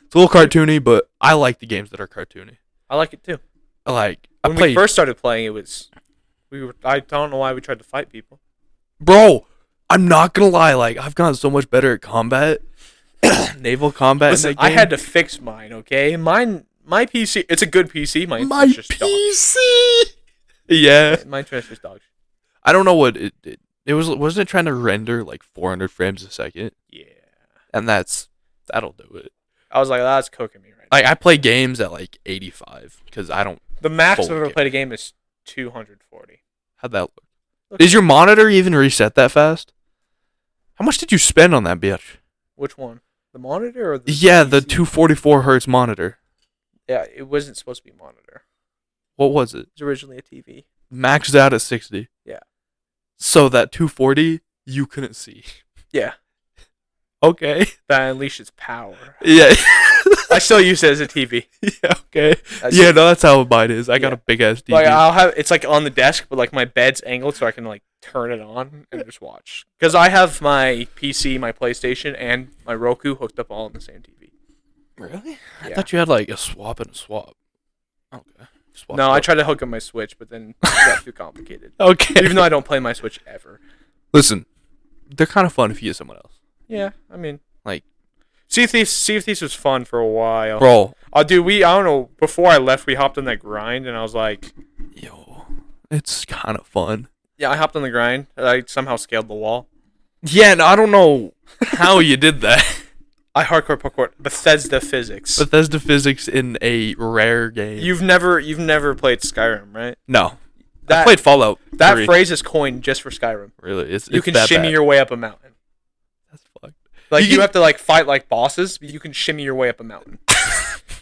It's a little cartoony, but I like the games that are cartoony. I like it too. When we first started playing, I don't know why we tried to fight people. Bro, I'm not gonna lie. Like, I've gotten so much better at combat, naval combat. Listen, in that game. I had to fix mine. Okay, my PC. It's a good PC. My just PC. Yeah. My transfer's dog. I don't know what it did. Wasn't it trying to render like 400 frames a second? Yeah. And that'll do it. I was like, that's cooking me right Like, I play games at like 85 because I don't. The max I've fully ever care. played a game is 240. How'd that look? Is your monitor even reset that fast? How much did you spend on that bitch? Which one? The monitor or the Yeah, the PC? 244 hertz monitor. Yeah, it wasn't supposed to be a monitor. What was it? It was originally a TV. Maxed out at 60. Yeah. So that 240 you couldn't see. Yeah. Okay. That unleashed its power. Yeah. I still use it as a TV. Yeah, okay. That's how mine is. I got a big ass TV. Like I'll have it's like on the desk, but like my bed's angled so I can like turn it on and just watch. Because I have my PC, my PlayStation, and my Roku hooked up all on the same TV. Really? I Yeah. thought you had like a swap and a swap. Okay. No, I tried to hook up my Switch, but then it got too complicated. Okay. Even though I don't play my Switch ever. Listen, they're kind of fun if you use someone else. Yeah, I mean, like Sea of Thieves was fun for a while. Bro. Dude, I don't know, before I left, we hopped on that grind, and I was like... Yo, it's kind of fun. Yeah, I hopped on the grind. I somehow scaled the wall. Yeah, no, I don't know how you did that. I hardcore parkour. Bethesda physics. Bethesda physics in a rare game. You've never played Skyrim, right? No. I played Fallout 3. That phrase is coined just for Skyrim. Really? It's you can that shimmy bad. your way up a mountain. That's fucked. Like, you have to, like, fight like bosses, but you can shimmy your way up a mountain.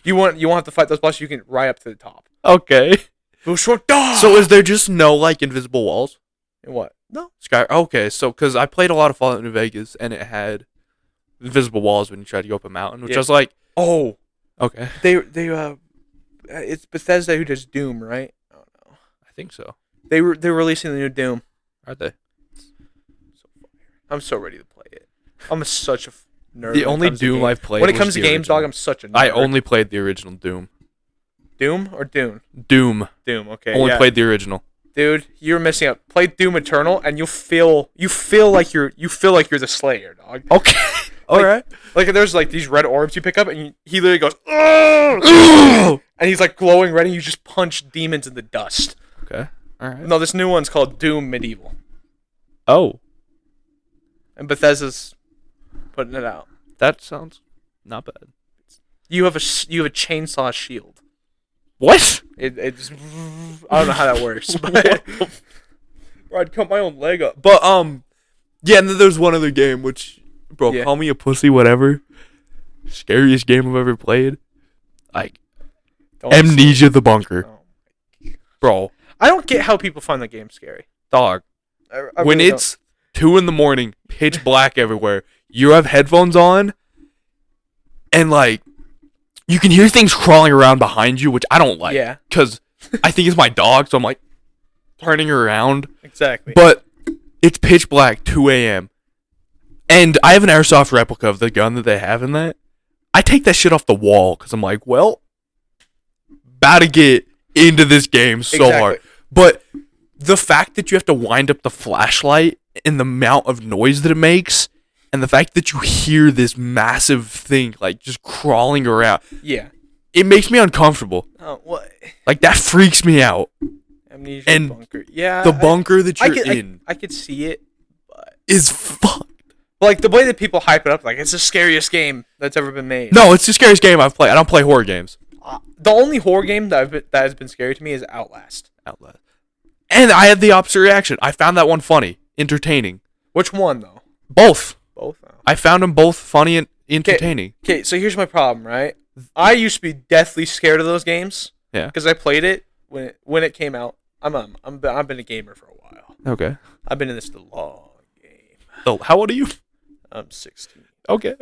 You won't have to fight those bosses. You can ride up to the top. Okay. Go short dog. So is there just no like invisible walls? And what? No. Sky. Okay, so because I played a lot of Fallout New Vegas and it had invisible walls when you tried to go up a mountain, which I was like, oh, okay. It's Bethesda who does Doom, right? I don't know. I think so. They're releasing the new Doom. Are they? I'm so ready to play it. I'm such a nerd. The only Doom I've played. When it comes to games, dog, I'm such a nerd. I only played the original Doom. Doom or Dune? Doom. Doom. Okay. Only played the original. Dude, you're missing out. Play Doom Eternal, and you feel like you're the Slayer, dog. Okay. All right. Like there's like these red orbs you pick up, and he literally goes, "Ugh!" and he's like glowing red, and you just punch demons in the dust. Okay. All right. No, this new one's called Doom Medieval. Oh. And Bethesda's putting it out. That sounds not bad. You have a chainsaw shield. What? It's I don't know how that works, but I'd cut my own leg up. But yeah, and then there's one other game which, bro, call me a pussy, whatever. Scariest game I've ever played. Like Amnesia the Bunker. Oh, bro. I don't get how people find that game scary. Dog. I when really it's 2 a.m, pitch black everywhere, you have headphones on, and like you can hear things crawling around behind you, which I don't like. Yeah. Because I think it's my dog, so I'm like turning her around. Exactly. But it's pitch black, 2 a.m. And I have an airsoft replica of the gun that they have in that. I take that shit off the wall because I'm like, well, about to get into this game so hard. But the fact that you have to wind up the flashlight and the amount of noise that it makes, and the fact that you hear this massive thing like just crawling around, it makes me uncomfortable. Oh, what? Like that freaks me out. Amnesia and bunker. Yeah, the bunker that you're in, I could see it, but is fucked. Like the way that people hype it up, like it's the scariest game that's ever been made. No, it's the scariest game I've played. I don't play horror games. The only horror game that has been scary to me is Outlast. And I had the opposite reaction. I found that one funny, entertaining. Which one though? Both. Both. Oh. I found them both funny and entertaining. Okay, so here's my problem, right? I used to be deathly scared of those games. Yeah. Because I played it when it came out. I've been a gamer for a while. Okay. I've been in this the long game. Oh, how old are you? I'm 16. Okay.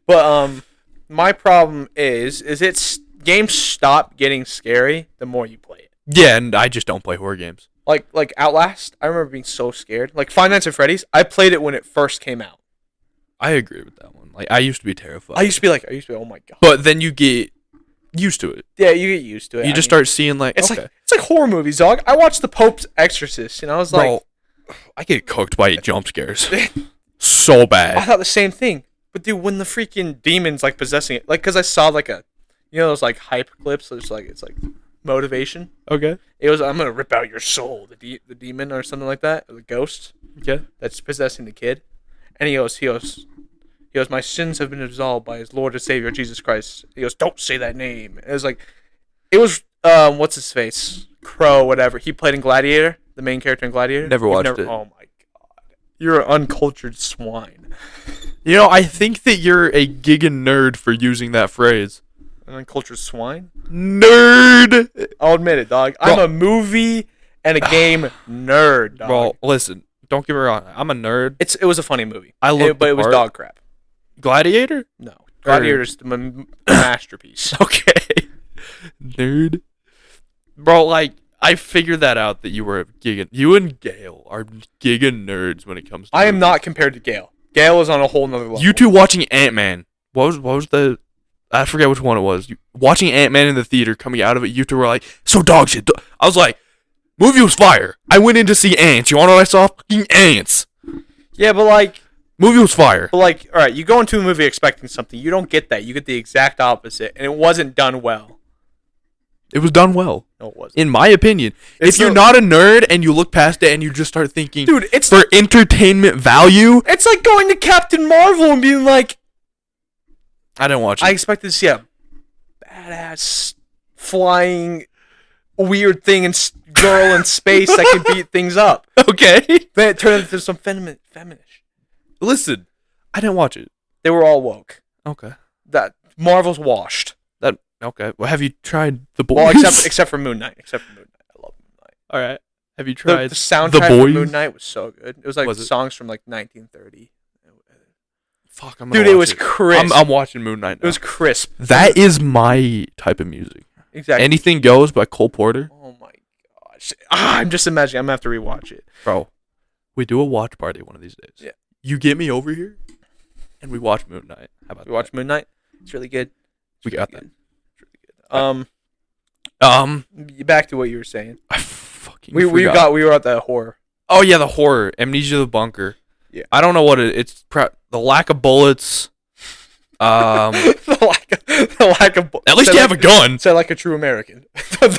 But my problem is games stop getting scary the more you play it. Yeah, and I just don't play horror games. Like Outlast, I remember being so scared. Like Five Nights at Freddy's, I played it when it first came out. I agree with that one. Like I used to be terrified. I used to be oh my god. But then you get used to it. Yeah, you get used to it. You just start seeing like it's like horror movies, dog. I watched The Pope's Exorcist, and I was like, I get cooked by jump scares. So bad. I thought the same thing. But dude, when the freaking demon's like possessing it, like because I saw like those like hype clips, so it's like motivation. Okay. It was I'm gonna rip out your soul, the demon or something like that, or the ghost. Okay. That's possessing the kid, and he goes, my sins have been absolved by his Lord and Savior Jesus Christ. He goes, don't say that name. And it was what's his face, Crow, whatever. He played in Gladiator, the main character in Gladiator. Never watched it. Oh my god, you're an uncultured swine. You know, I think that you're a giga nerd for using that phrase. An uncultured swine? Nerd! I'll admit it, dog. I'm a movie and a game nerd, dog. Bro, listen, don't get me wrong. I'm a nerd. It was a funny movie. But it was dog crap. Gladiator? No. Gladiator's the masterpiece. Okay. Nerd. Bro, like, I figured that out that you were you and Gale are giga nerds when it comes to I am not compared to Gale. Gale is on a whole nother level. You two watching Ant-Man. What was the... I forget which one it was. Watching Ant-Man in the theater, coming out of it, you two were like, so dog shit. I was like, movie was fire. I went in to see ants. You want to know what I saw? Fucking ants. Yeah, but like... Movie was fire. But like, alright, you go into a movie expecting something. You don't get that. You get the exact opposite. And it wasn't done well. It was done well. No, it wasn't. In my opinion. If you're not a nerd and you look past it and you just start thinking, dude, it's for entertainment value. It's like going to Captain Marvel and being like, I didn't watch it. I expected to see a badass flying weird thing and girl in space that can beat things up. Okay. Then it turned into some feminist. Listen, I didn't watch it. They were all woke. Okay. That Marvel's washed. Okay. Well, have you tried the boys? Well, except for Moon Knight. I love Moon Knight. All right. Have you tried The soundtrack for Moon Knight was so good. It was like songs from like 1930. Fuck, I'm gonna Dude, it was crisp. I'm watching Moon Knight now. It was crisp. That is my type of music. Exactly. Anything Goes by Cole Porter. Oh my gosh. I'm just imagining. I'm gonna have to rewatch it. Bro, we do a watch party one of these days. Yeah. You get me over here, and we watch Moon Knight. How about we watch Moon Knight? It's really good. We got that. It's really good. Back to what you were saying. I fucking we were at the horror. Oh yeah, the horror. Amnesia the Bunker. Yeah. I don't know what it's. The lack of bullets. the lack of At least you have a gun. Say like a true American. The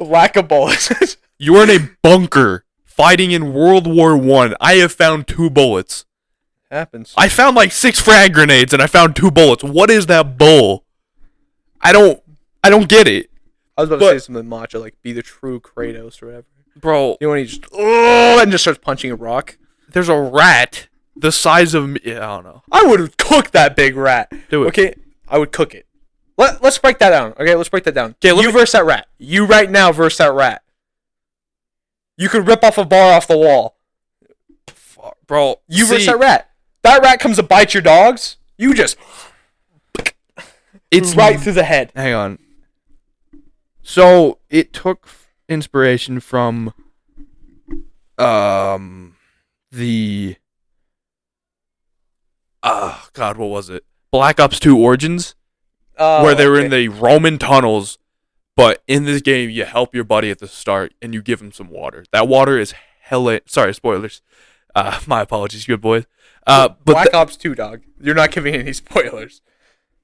lack of bullets. You are in a bunker fighting in World War I. I have found 2 bullets. Happens. I found like 6 frag grenades and I found 2 bullets. What is that bull? I don't get it. I was about to say something macho, like be the true Kratos or whatever. Bro, you know when he just and just starts punching a rock. There's a rat the size of me. Yeah, I don't know. I would cook that big rat. Do it. Okay, I would cook it. Let's break that down. Okay, let's break that down. Okay, you verse that rat. You right now verse that rat. You could rip off a bar off the wall. Bro, you verse that rat. That rat comes to bite your dogs. You just it's right through the head. Hang on. So it took inspiration from the God, what was it? Black Ops 2 Origins, where they were in the Roman tunnels, but in this game you help your buddy at the start and you give him some water. That water is hella. Sorry, spoilers. My apologies, good boys. But Black Ops 2, dog. You're not giving any spoilers.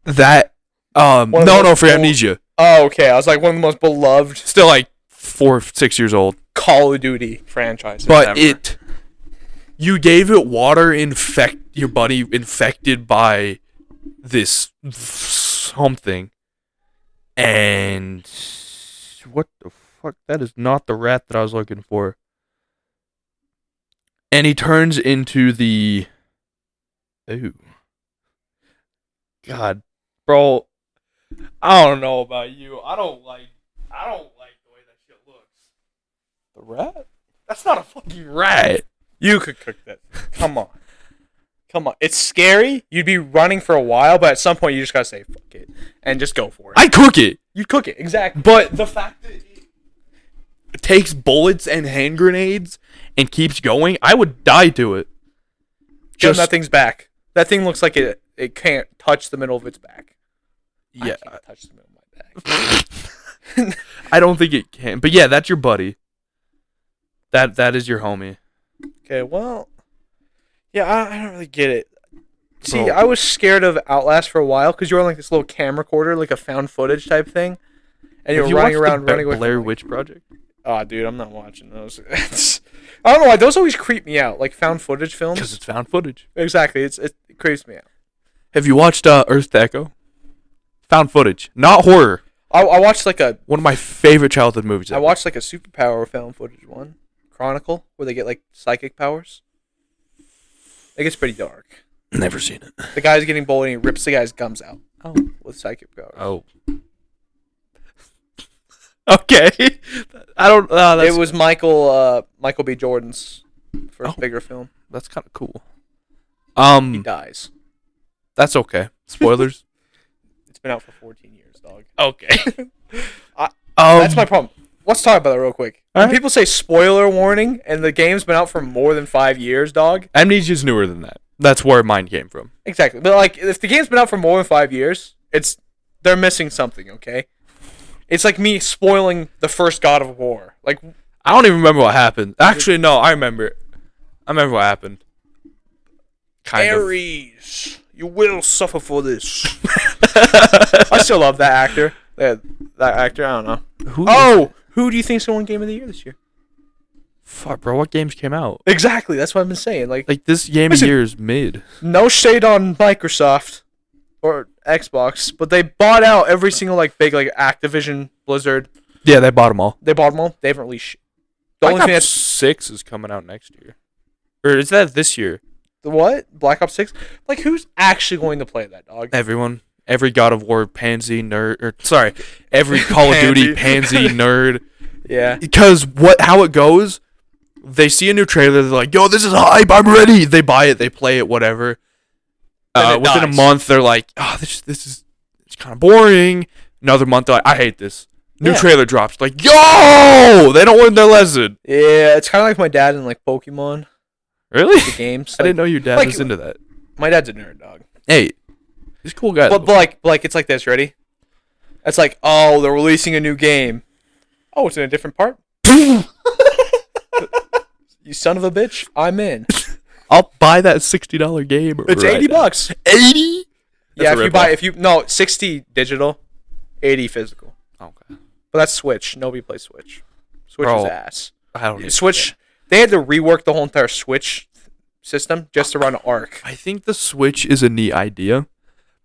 That no, for Amnesia. Oh, okay. I was like one of the most beloved. Still like 4-6 years old. Call of Duty franchise. But you gave it water, your buddy infected by this something, and what the fuck? That is not the rat that I was looking for. And he turns into the. Ooh. God, bro. I don't know about you. I don't like the way that shit looks. The rat? That's not a fucking rat. You could cook that. Come on. It's scary. You'd be running for a while, but at some point you just gotta say fuck it and just go for it. I cook it. You'd cook it, exactly. But the fact that it takes bullets and hand grenades and keeps going, I would die to it. Just that thing's back. That thing looks like it can't touch the middle of its back. Yeah. I can't touch the middle of my back. I don't think it can. But yeah, that's your buddy. That is your homie. Okay, well, yeah, I don't really get it. See, I was scared of Outlast for a while because you were on like this little camcorder, like a found footage type thing, and you were running around, running away. Blair Witch Project. Oh, dude, I'm not watching those. I don't know why those always creep me out, like found footage films. Because it's found footage. Exactly, it creeps me out. Have you watched Earth to Echo? Found footage, not horror. I watched like one of my favorite childhood movies. I watched like a superpower found footage one, Chronicle, where they get like psychic powers. It gets pretty dark. Never seen it. The guy's getting bullied and he rips the guy's gums out. Oh, with psychic powers. Oh. Okay. I don't. It was Michael B. Jordan's first bigger film. That's kind of cool. He dies. That's okay. Spoilers. It's been out for 14 years, dog. Okay. That's my problem. Let's talk about that real quick. When right. people say spoiler warning and the game's been out for more than 5 years, dog. Amnesia's newer than that. That's where mine came from. Exactly. But like, if the game's been out for more than 5 years, they're missing something, okay? It's like me spoiling the first God of War. Like, I don't even remember what happened. Actually, no, I remember it. I remember what happened. Ares, you will suffer for this. I still love that actor. That actor, I don't know. Who do you think's going to win Game of the Year this year? Fuck, bro, what games came out? Exactly, that's what I've been saying. Like this Game of the Year is mid. No shade on Microsoft or Xbox, but they bought out every single like big like Activision, Blizzard. Yeah, they bought them all. They haven't released shit. Black Ops 6 is coming out next year. Or is that this year? The what? Black Ops 6? Like, who's actually going to play that, dog? Everyone. every God of War pansy nerd, every Call of Duty pansy nerd. Yeah. Because how it goes, they see a new trailer, they're like, yo, this is hype, I'm ready. They buy it, they play it, whatever. Within a month, they're like, oh, this is it's kind of boring. Another month, they're like, I hate this. New trailer drops, like, yo, they don't learn their lesson. Yeah, it's kind of like my dad in like Pokemon. Really? The games. I didn't know your dad was into that. My dad's a nerd, dog. Hey, he's a cool guy. But like it's like this. Ready? It's like, oh, they're releasing a new game. Oh, it's in a different part. You son of a bitch! I'm in. I'll buy that $60 game. It's $80. $80? Yeah, if you 60 digital, 80 physical. Okay. But that's Switch. Nobody plays Switch. Switch is ass. I don't know. Switch. They had to rework the whole entire Switch system just to run Arc. I think the Switch is a neat idea.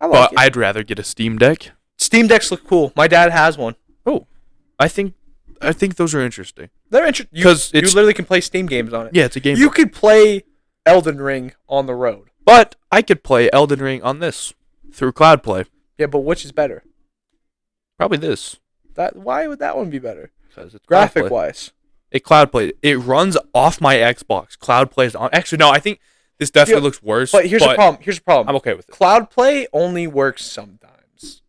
I like it. I'd rather get a Steam Deck. Steam Decks look cool. My dad has one. Oh, I think those are interesting. They're interesting because you literally can play Steam games on it. Yeah, it's a game. You could play Elden Ring on the road. But I could play Elden Ring on this through Cloud Play. Yeah, but which is better? Probably this. Why would that one be better? Because it's graphic wise. Cloud Play. It runs off my Xbox. Cloud Play is on. Actually, no. I think this definitely looks worse. But here's the problem. I'm okay with it. Cloud Play only works sometimes.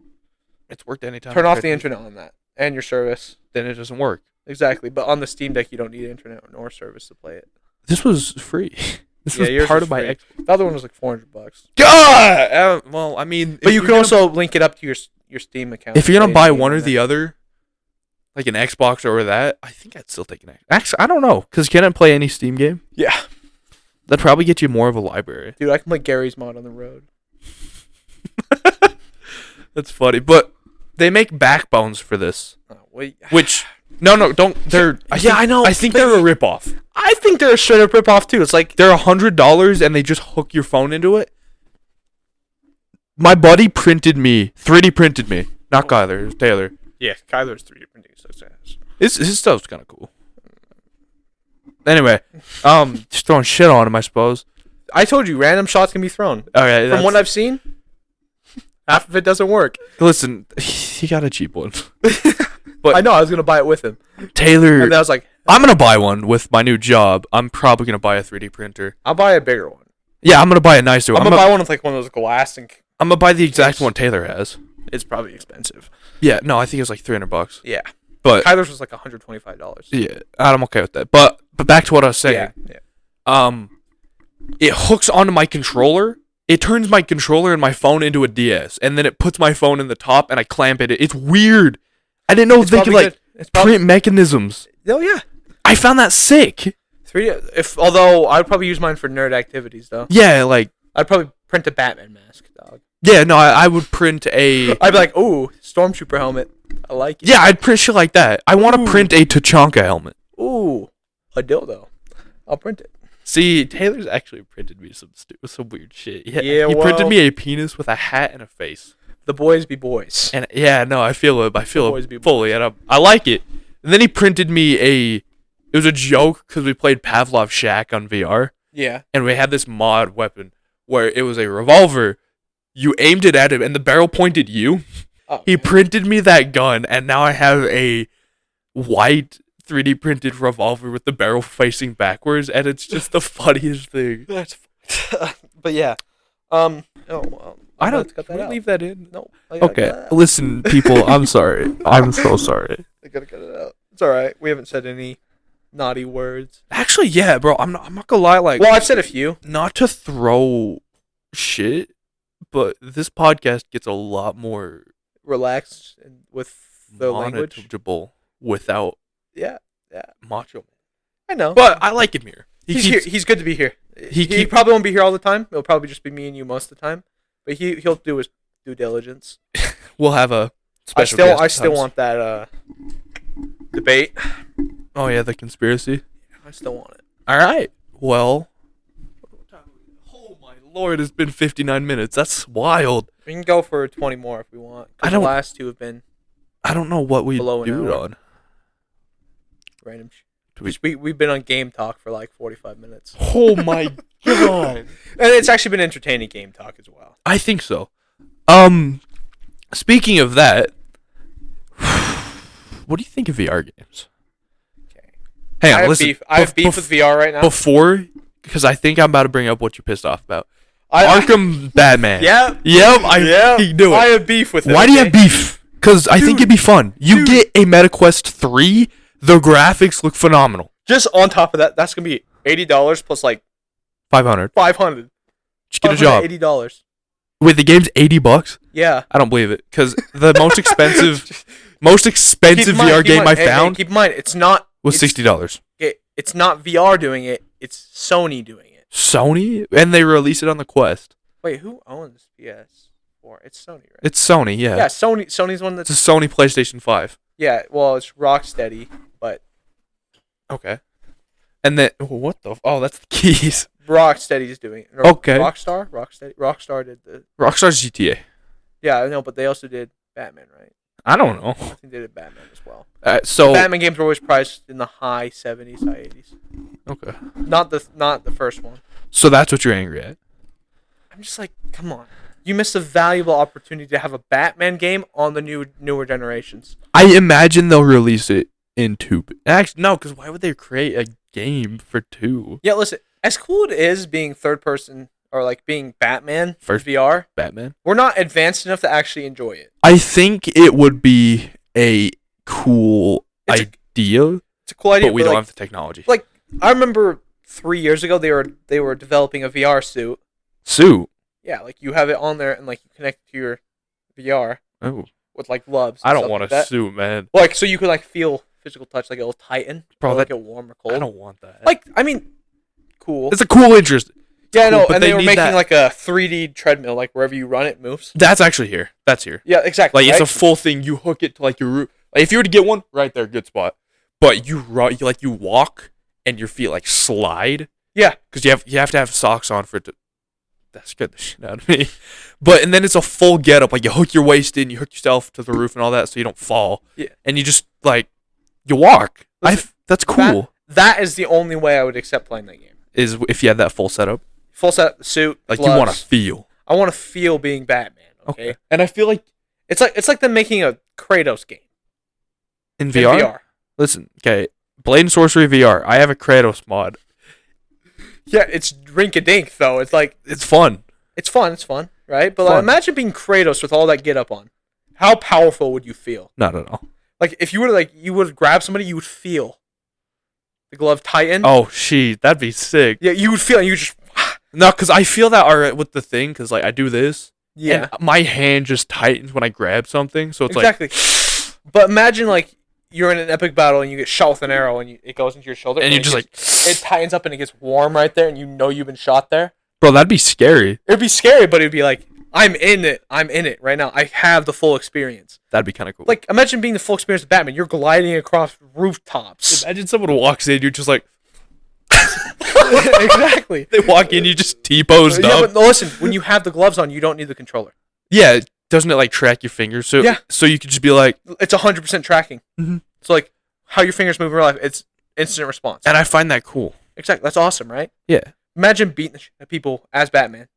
It's worked anytime. Turn off the internet on that and your service. Then it doesn't work. Exactly. But on the Steam Deck, you don't need internet nor service to play it. This was free. This was part of my Xbox. The other one was like $400. God. Well, I mean, but you can also link it up to your Steam account. If you're gonna buy one or the other, like an Xbox or that, I think I'd still take an Xbox. Actually, I don't know, because can I play any Steam game? Yeah. That'd probably get you more of a library. Dude, I can play Gary's Mod on the road. That's funny, but they make backbones for this. Oh, wait. Which don't. They're I know. I think they're a ripoff. I think they're a straight up ripoff too. It's like they're $100 and they just hook your phone into it. My buddy 3D printed me. Not Kyler, it was Taylor. Yeah, Kyler's 3D printing success. His stuff's kind of cool. Anyway, just throwing shit on him, I suppose. I told you, random shots can be thrown. Okay, from what I've seen, half of it doesn't work. Listen, he got a cheap one. But I know, I was going to buy it with him. Taylor, and I was like, I'm going to buy one with my new job. I'm probably going to buy a 3D printer. I'll buy a bigger one. Yeah, I'm going to buy a nicer one. I'm going to buy one with like one of those glass and... I'm going to buy the exact one Taylor has. It's probably expensive. Yeah, no, I think it's like $300. Yeah. But Kyler's was like $125. Yeah, I'm okay with that. But back to what I was saying. Yeah. It hooks onto my controller. It turns my controller and my phone into a DS, and then it puts my phone in the top, and I clamp it. It's weird. I didn't know they could like print mechanisms. Oh yeah. I found that sick. 3D. Although I'd probably use mine for nerd activities though. Yeah, like I'd probably print a Batman mask, dog. Yeah, no, I would print a... I'd be like, ooh, Stormtrooper helmet. I like it. Yeah, I'd print shit like that. I want to print a Tachanka helmet. Ooh, a dildo. I'll print it. See, Taylor's actually printed me some weird shit. He printed me a penis with a hat and a face. The boys be boys. And yeah, no, I feel it. I feel it fully, and I like it. And then he printed me it was a joke because we played Pavlov Shack on VR. Yeah. And we had this mod weapon where it was a revolver. You aimed it at him, and the barrel pointed you. Oh, he printed me that gun, and now I have a white 3D printed revolver with the barrel facing backwards, and it's just the funniest thing. That's but yeah. Oh, well, I don't. Can we leave that in? No. Okay. Listen, people. I'm sorry. I'm so sorry. I gotta cut it out. It's all right. We haven't said any naughty words. Actually, yeah, bro. I'm not gonna lie. Like, well, I've said a few. Not to throw shit, but this podcast gets a lot more relaxed and with the language without. Yeah. Macho. I know, but I like him here. He's good to be here. He probably won't be here all the time. It'll probably just be me and you most of the time. But he'll do his due diligence. We'll have a special guest. I still want that debate. Oh yeah, the conspiracy. I still want it. All right. Well. Oh my lord! It's been 59 minutes. That's wild. We can go for 20 more if we want. The last two have been. I don't know what we do it on. Random. We've been on Game Talk for like 45 minutes. Oh my god! And it's actually been entertaining Game Talk as well. I think so. Speaking of that, what do you think of VR games? Okay. Hang on, listen. I have beef with VR right now. Because I think I'm about to bring up what you're pissed off about. Arkham Batman. Yep. I knew it. I have beef with it. Why do you have beef? Because I think it'd be fun. You get a MetaQuest 3, the graphics look phenomenal. Just on top of that, that's going to be $80 plus like $500. $500. Just get a job. $80. Wait, the game's $80? Yeah. I don't believe it. Because the most expensive VR game I found keep in mind, it's not was $60. It's not VR doing it. It's Sony doing it. Sony? And they release it on the Quest. Wait, who owns PS4? It's Sony, right? It's Sony, yeah. Yeah, Sony's one that's... It's a Sony PlayStation 5. Yeah, well, it's Rocksteady, but... Okay. And then... What the... Oh, that's the keys. Rocksteady's doing it. Okay. Rockstar? Rockstar did the... Rockstar's GTA. Yeah, I know, but they also did Batman, right? I don't know. I think they did Batman as well. So... Batman games were always priced in the high 70s, high 80s. Okay. Not the first one. So that's what you're angry at? I'm just like, come on. You missed a valuable opportunity to have a Batman game on the newer generations. I imagine they'll release it in 2. Actually, no, because why would they create a game for 2? Yeah, listen, as cool it is being third person or like being Batman First VR, Batman. we're not advanced enough to actually enjoy it. I think it would be a cool idea. It's a cool idea, but we don't have the technology. Like, I remember 3 years ago they were developing a VR suit. Yeah, like you have it on there and like you connect it to your VR. Oh. With like gloves. I don't want a suit, man. Like so you could like feel physical touch, like it'll tighten. Bro, like get warm or cold. I don't want that. Like, I mean, cool. It's a cool interest. Yeah, I know. Cool, and they were making like a 3D treadmill, like wherever you run, it moves. That's actually here. That's here. Yeah, exactly. Like it's a full thing. You hook it to like your roof. Like, if you were to get one, right there, good spot. But you run, you walk, and your feet like slide. Yeah, because you have to have socks on for it to. That scared the shit out of me. And then it's a full getup. Like you hook your waist in, you hook yourself to the roof and all that, so you don't fall. Yeah, and you just like you walk. That's cool. That is the only way I would accept playing that game. Is if you had that full setup. Full set suit. Like gloves. You want to feel. I want to feel being Batman. Okay. And I feel like it's like them making a Kratos game in VR. Listen, okay, Blade and Sorcery VR. I have a Kratos mod. Yeah, it's rink-a-dink, though. It's like... It's fun. It's fun, right? But like, imagine being Kratos with all that get-up on. How powerful would you feel? Not at all. Like, if you were to, you would grab somebody, you would feel the glove tighten. Oh, shit. That'd be sick. Yeah, you would feel, and you just... No, because I feel that alright with the thing, because, like, I do this. Yeah. And my hand just tightens when I grab something, so it's exactly. But imagine, like, you're in an epic battle and you get shot with an arrow and it goes into your shoulder. And you just it tightens up and it gets warm right there and you know you've been shot there. Bro, that'd be scary. It'd be scary, but it'd be like, I'm in it right now. I have the full experience. That'd be kind of cool. Like, imagine being the full experience of Batman. You're gliding across rooftops. Imagine someone walks in, you're just like... Exactly. They walk in, you just T-posed up. Yeah, but listen, when you have the gloves on, you don't need the controller. Yeah, doesn't it, like, track your fingers? So, yeah. So you could just be like... It's 100% tracking. Mm-hmm. So, like, how your fingers move in real life, it's instant response. And I find that cool. Exactly. That's awesome, right? Yeah. Imagine beating the shit out of people as Batman.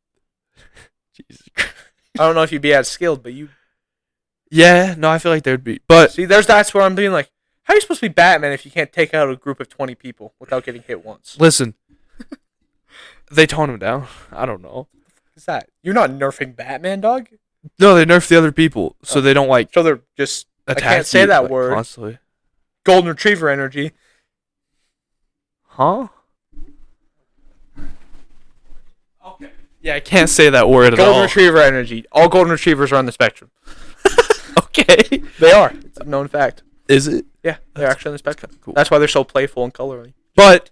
Jesus Christ. I don't know if you'd be as skilled, but you... Yeah, no, I feel like there'd be... But... See, that's where I'm being like, how are you supposed to be Batman if you can't take out a group of 20 people without getting hit once? Listen. They tone him down. I don't know. What's that? You're not nerfing Batman, dog? No, they nerf the other people, so they don't, like... So they're just... attack I can't say that like, word. Constantly. Golden Retriever energy. Huh? Okay. Yeah, I can't say that word at all. Golden Retriever energy. All Golden Retrievers are on the spectrum. Okay. They are. It's a known fact. Is it? Yeah, they're actually on the spectrum. Cool. That's why they're so playful and colorful. But,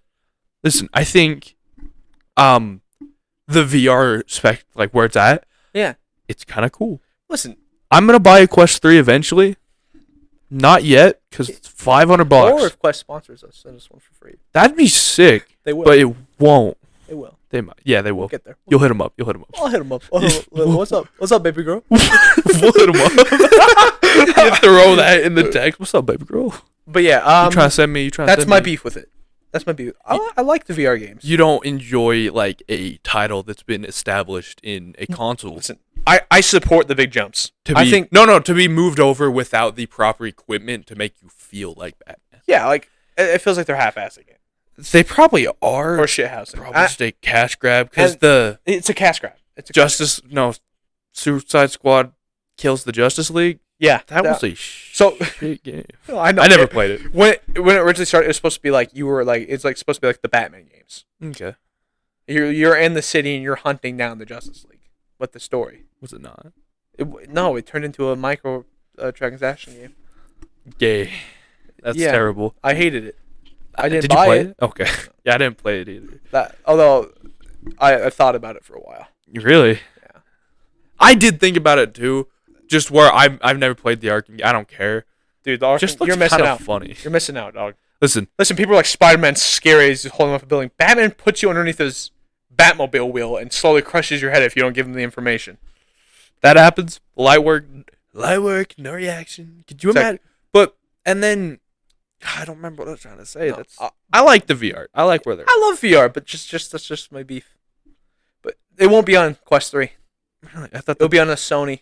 listen, I think... the VR spec, like where it's at, yeah, it's kind of cool. Listen, I'm gonna buy a Quest 3 eventually. Not yet, because it's $500. Or if Quest sponsors us, send us one for free. That'd be sick. They will, but it won't. They will. They might. Yeah, they will. We'll get there. You'll hit them up. I'll hit them up. What's up? What's up, baby girl? We'll hit them up. You throw that in the text. What's up, baby girl? But yeah, you trying to send me? That's my beef with it. That's my beef. I like the VR games. You don't enjoy like a title that's been established in a console. Listen, I support the big jumps. I think to be moved over without the proper equipment to make you feel like Batman. Yeah, like it feels like they're half-assing it. They probably are. Or shithousing. Probably just a cash grab because it's a cash grab. Suicide Squad kills the Justice League. Yeah, that was a shit game. I know. I never played it. When it originally started, it was supposed to be like it's like supposed to be like the Batman games. Okay. You're in the city and you're hunting down the Justice League. What the story? Was it not? It turned into a micro transaction game. Gay. That's terrible. I hated it. I didn't Did you buy play it. Okay. Yeah, I didn't play it either. Although I thought about it for a while. Really? Yeah. I did think about it too. Just where I've never played the Arkham. I don't care, dude. The Arkham, just looks you're missing out. Funny. You're missing out, dog. Listen. People are like Spider-Man's scary as he's holding up a building. Batman puts you underneath his Batmobile wheel and slowly crushes your head if you don't give him the information. That happens. Light work, no reaction. Could you imagine? And then I don't remember what I was trying to say. No, I like the VR. I like where they're. I love VR, but that's just my beef. But it won't be on Quest 3. Really? I thought it'll be on a Sony.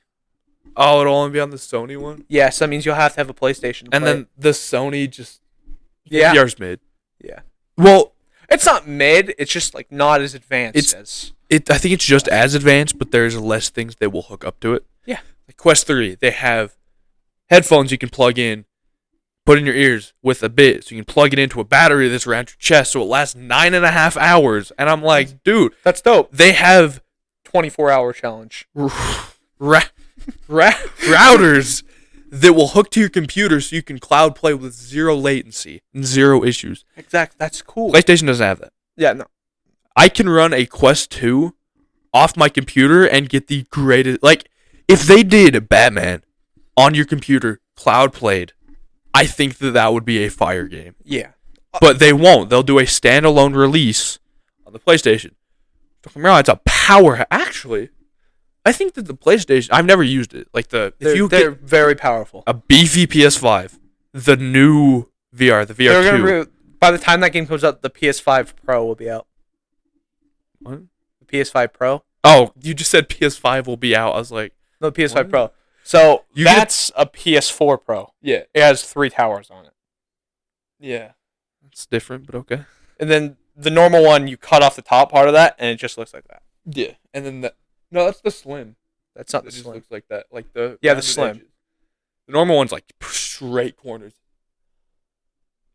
Oh, it'll only be on the Sony one? Yes, that means you'll have to have a PlayStation. And then the Sony just... Yeah. VR's mid. Yeah. Well... It's not mid, it's just like not as advanced as... I think it's just as advanced, but there's less things they will hook up to it. Yeah. Like Quest 3, they have headphones you can plug in, put in your ears with a bit, so you can plug it into a battery that's around your chest, so it lasts 9.5 hours. And I'm like, dude... That's dope. They have... 24-hour challenge. Routers that will hook to your computer so you can cloud play with zero latency and zero issues. Exactly. That's cool. PlayStation doesn't have that. Yeah, no. I can run a Quest 2 off my computer and get the greatest... Like, if they did Batman on your computer, cloud played, I think that would be a fire game. Yeah. But they won't. They'll do a standalone release on the PlayStation. Don't get me wrong, it's a power... Actually... I think that the PlayStation, I've never used it. Like they're very powerful. A beefy PS5, the new VR, the VR2. By the time that game comes out, the PS5 Pro will be out. What? The PS5 Pro? Oh, you just said PS5 will be out. I was like, no, the PS5 Pro. So that's a PS4 Pro. Yeah. It has 3 towers on it. Yeah. It's different, but okay. And then the normal one, you cut off the top part of that, and it just looks like that. Yeah. And then no, that's the Slim. That's not the Slim. Slim. Looks like that. Like the Slim. Edges. The normal one's like straight corners.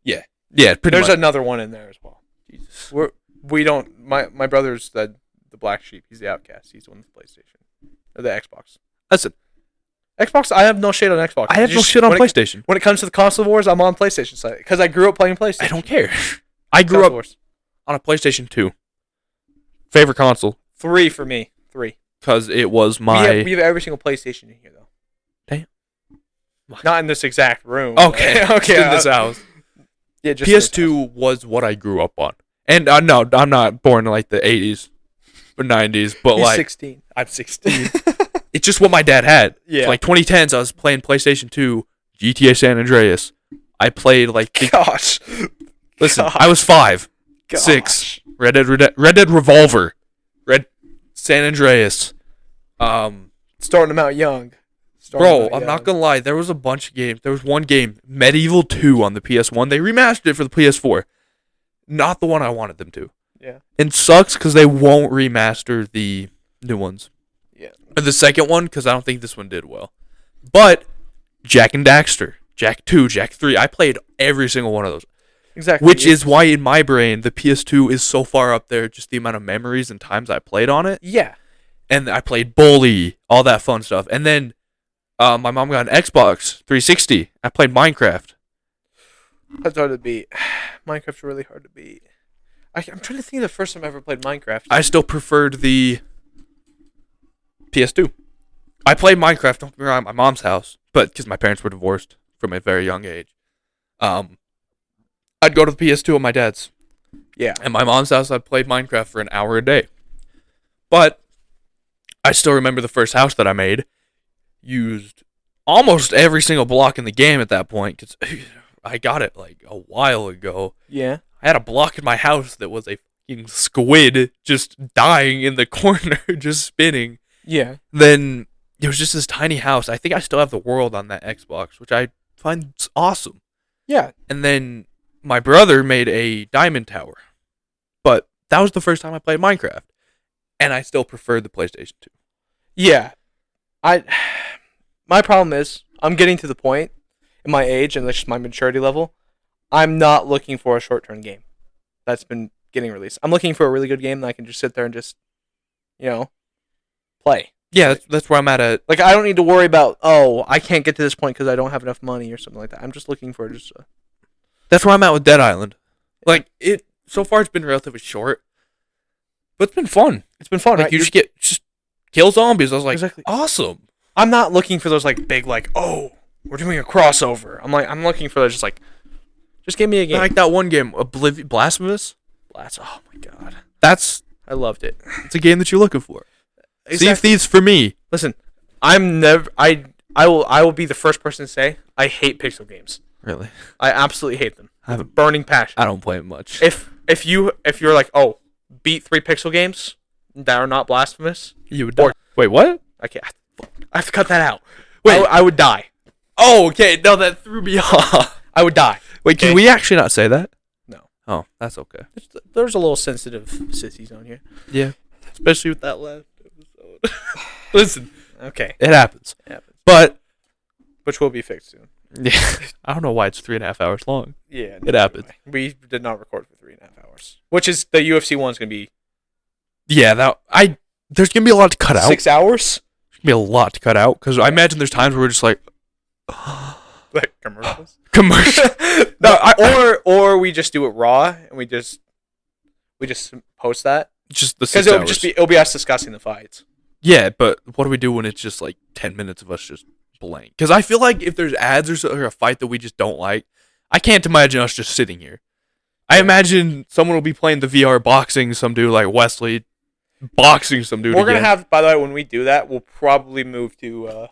Yeah. Yeah, pretty much. There's another one in there as well. Jesus. We don't... My brother's the black sheep. He's the outcast. He's the one with the PlayStation. Or the Xbox. Listen. Xbox, I have no shit on Xbox. I have no shit on PlayStation. When it comes to the console wars, I'm on PlayStation side. Because I grew up playing PlayStation. I don't care. I grew up on a PlayStation 2. Favorite console. 3 for me. 3. Because it was my... We have every single PlayStation in here, though. Damn. Not in this exact room. Okay. Okay. In this house. Yeah, just PS2 was what I grew up on. And no, I'm not born in like the 80s or 90s, but He's like... 16. I'm 16. It's just what my dad had. Yeah. So like 2010s, I was playing PlayStation 2, GTA San Andreas. I played like... Gosh. Listen, I was 5, 6. Red Dead Revolver. San Andreas. Starting them out young. I'm not gonna lie. There was a bunch of games. There was one game, Medieval 2 on the PS1. They remastered it for the PS4. Not the one I wanted them to. Yeah. And sucks because they won't remaster the new ones. Yeah. Or the second one because I don't think this one did well. But Jak and Daxter, Jak 2, Jak 3. I played every single one of those. Exactly. Which is why in my brain the PS2 is so far up there, just the amount of memories and times I played on it. Yeah. And I played Bully, all that fun stuff. And then my mom got an Xbox 360. I played Minecraft. That's hard to beat. Minecraft's really hard to beat. I'm trying to think of the first time I ever played Minecraft. I still preferred the PS2. I played Minecraft, don't get me wrong, at my mom's house, but because my parents were divorced from a very young age. I'd go to the PS2 at my dad's. Yeah. At my mom's house, I'd play Minecraft for an hour a day. But I still remember the first house that I made. Used almost every single block in the game at that point, because I got it like a while ago. Yeah. I had a block in my house that was a fucking squid just dying in the corner, just spinning. Yeah. Then it was just this tiny house. I think I still have the world on that Xbox, which I find awesome. Yeah. And then my brother made a diamond tower. But that was the first time I played Minecraft. And I still preferred the PlayStation 2. Yeah. My problem is, I'm getting to the point in my age and that's just my maturity level. I'm not looking for a short-term game that's been getting released. I'm looking for a really good game that I can just sit there and just, play. Yeah, that's where I'm at. Like, I don't need to worry about, I can't get to this point because I don't have enough money or something like that. I'm just looking for just That's where I'm at with Dead Island. Like, so far it's been relatively short, but it's been fun. It's been fun, Like, right? you just kill zombies. I was like, Exactly. awesome. I'm not looking for those, like, big, like, we're doing a crossover. I'm looking for those just give me a game. Like that one game, Blasphemous. Oh, my God. I loved it. It's a game that you're looking for. Exactly. Sea of Thieves for me. Listen, I will be the first person to say I hate pixel games. Really? I absolutely hate them. I have a burning passion. I don't play it much. If you're like, beat 3 pixel games that are not blasphemous, You would die. Wait, what? I can't. I have to cut that out. Wait. I would die. Oh, okay. No, that threw me off. I would die. Wait, can we actually not say that? No. Oh, that's okay. There's a little sensitive sissies on here. Yeah. Especially with that last episode. Listen. Okay. It happens. But which will be fixed soon. yeah, I don't know why it's 3.5 hours long. Yeah. It happens. We did not record for 3.5 hours. Which is the UFC one's gonna be. Yeah, there's gonna be a lot to cut out. 6 hours. There's gonna be a lot to cut out because I imagine there's times where we're just like Like commercials. commercial. or we just do it raw and we just post that Just the 6 because hours. it'll be us discussing the fights. Yeah, but what do we do when it's just like 10 minutes of us just blank? Because I feel like if there's ads or a fight that we just don't like, I can't imagine us just sitting here. I imagine someone will be playing the VR boxing some dude like Wesley, boxing some dude. We're gonna have, by the way, when we do that, we'll probably move to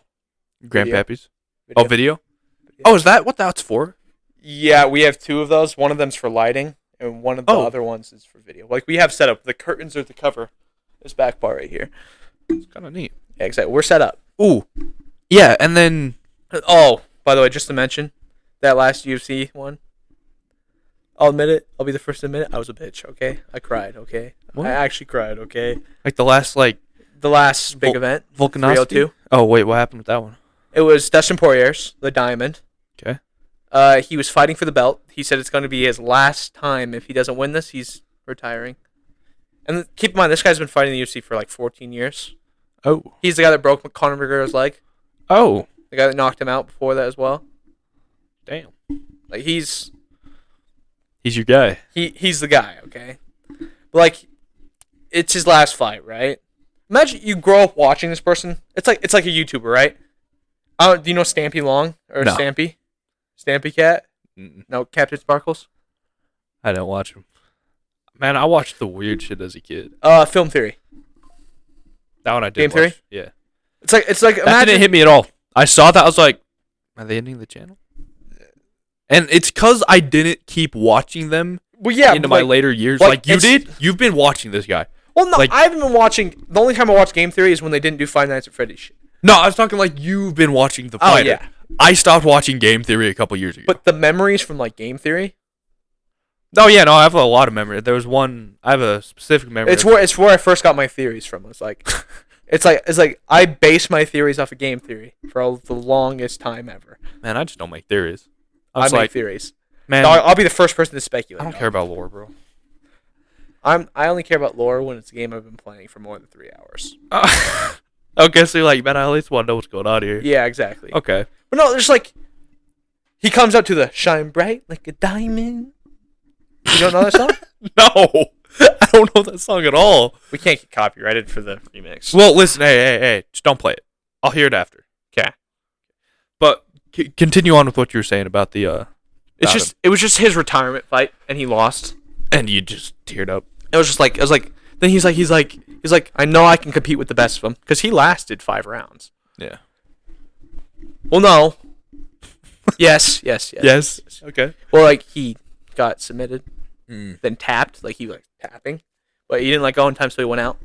Grandpappy's. Oh, video. Oh, is that what that's for? Yeah, we have 2 of those. One of them's for lighting, and one of the other ones is for video. Like we have set up. The curtains are the cover. This back part right here. It's kind of neat. Yeah, exactly. We're set up. Ooh. Yeah, and then... Oh, by the way, just to mention, that last UFC one, I'll admit it. I'll be the first to admit it. I was a bitch, okay? I cried, okay? What? I actually cried, okay? Like the last, The last big event, Volkanovski? 302. Oh, wait, what happened with that one? It was Dustin Poirier's, the Diamond. Okay. He was fighting for the belt. He said it's going to be his last time. If he doesn't win this, he's retiring. And keep in mind, this guy's been fighting the UFC for like 14 years. Oh. He's the guy that broke Conor McGregor's leg. Oh. The guy that knocked him out before that as well. Damn. Like he's your guy. he's the guy, okay? But like, it's his last fight, right? Imagine you grow up watching this person. It's like a YouTuber, right? Do you know Stampy Long or No. Stampy? Stampy Cat? Mm-mm. No, Captain Sparkles. I didn't watch him. Man, I watched the weird shit as a kid. Film Theory. That one I did Game watch. Theory? Yeah. It's like That imagine didn't hit me at all. I saw that, I was like, are they ending the channel? And it's because I didn't keep watching them into my later years. Like you did. You've been watching this guy. Well, no, like- I haven't been watching. The only time I watched Game Theory is when they didn't do Five Nights at Freddy's shit. No, I was talking like you've been watching the fighter. yeah. I stopped watching Game Theory a couple years ago. But the memories from like Game Theory, Oh yeah, no, I have a lot of memory. There was one. I have a specific memory. it's where I first got my theories from. It's like, it's like I base my theories off of Game Theory for the longest time ever. Man, I just don't make theories. I was make like, theories. man, No, I'll be the first person to speculate. I don't care about lore, bro. I only care about lore when it's a game I've been playing for more than 3 hours. Okay, so you're like, man, I at least want to know what's going on here. Yeah, exactly. Okay. But no, there's like, he comes up to the shine bright like a diamond. You don't know that song? No, I don't know that song at all. We can't get copyrighted for the remix. Well, listen, hey, just don't play it. I'll hear it after. Okay. But continue on with what you were saying about the. It was just his retirement fight, and he lost. And you just teared up. It was like, then he's like, I know I can compete with the best of them because he lasted 5 rounds. Yeah. Well, no. Yes. Yes. Okay. Well, like he got submitted, then tapped, like he was like tapping, but he didn't let go in time, so he went out.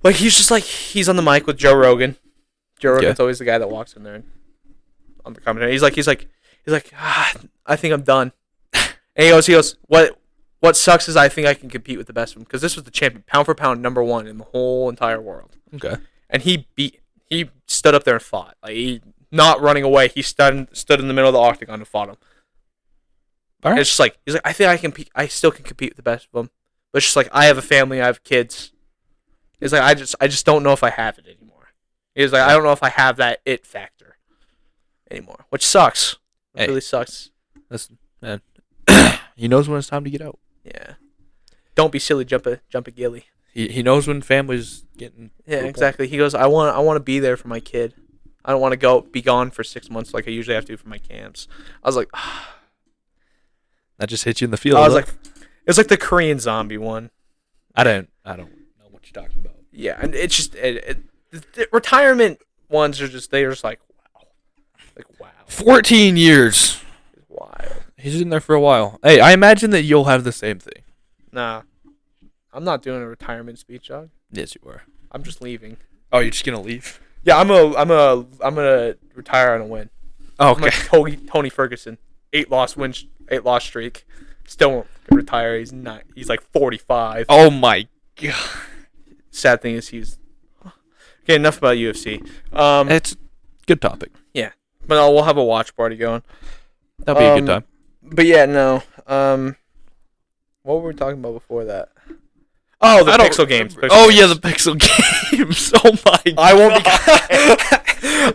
Like, he's just like, he's on the mic with Joe Rogan. Joe Rogan's always the guy that walks in there and on the commentary. He's like, I think I'm done. And he goes, what sucks is I think I can compete with the best of them, because this was the champion, pound for pound, #1 in the whole entire world. Okay. And he stood up there and fought. Like, he not running away. He stood in the middle of the octagon and fought him. All right. It's just like, he's like, I think I still can compete with the best of them. But it's just like, I have a family, I have kids. It's like, I just don't know if I have it anymore. He's like, I don't know if I have that it factor anymore, which sucks. It really sucks. Listen, man. He knows when it's time to get out. Yeah. Don't be silly, jump a gilly. He knows when family's getting. Yeah, exactly. He goes, I want to be there for my kid. I don't want to be gone for 6 months like I usually have to for my camps. I was like, that just hits you in the field. I was like, it's like the Korean zombie one. I don't know what you're talking about. Yeah, and it's just the retirement ones are just like, wow. 14 years. It's wild. He's in there for a while. Hey, I imagine that you'll have the same thing. Nah, I'm not doing a retirement speech, dog. Yes, you are. I'm just leaving. Oh, you're just gonna leave? Yeah, I'm gonna retire on a win. Oh, okay. I'm like Tony Ferguson, 8-loss streak. Still won't retire. He's not. He's like 45. Oh my god. Sad thing is he's. Okay, enough about UFC. It's a good topic. Yeah, but we'll have a watch party going. That'll be a good time. But yeah, no. What were we talking about before that? Oh, the Pixel games. The Pixel games. Oh my god.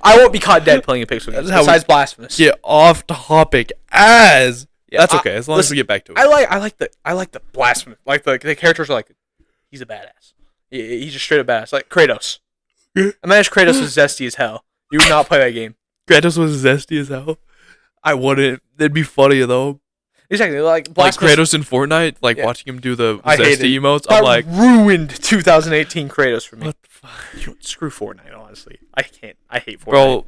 I won't be caught dead playing a Pixel game. Besides Blasphemous. Get off topic as. Yeah, that's okay. As long as we get back to it. I like the Blasphemous. Like the characters are like, he's a badass. He's just straight up badass. Like Kratos. Imagine Kratos was zesty as hell. You would not play that game. Kratos was zesty as hell. I wouldn't. That'd be funny though. Exactly, like Kratos in Fortnite, watching him do the zesty emotes. I'm like, ruined 2018 Kratos for me. What the fuck? Screw Fortnite, honestly. I can't. I hate Fortnite. Bro,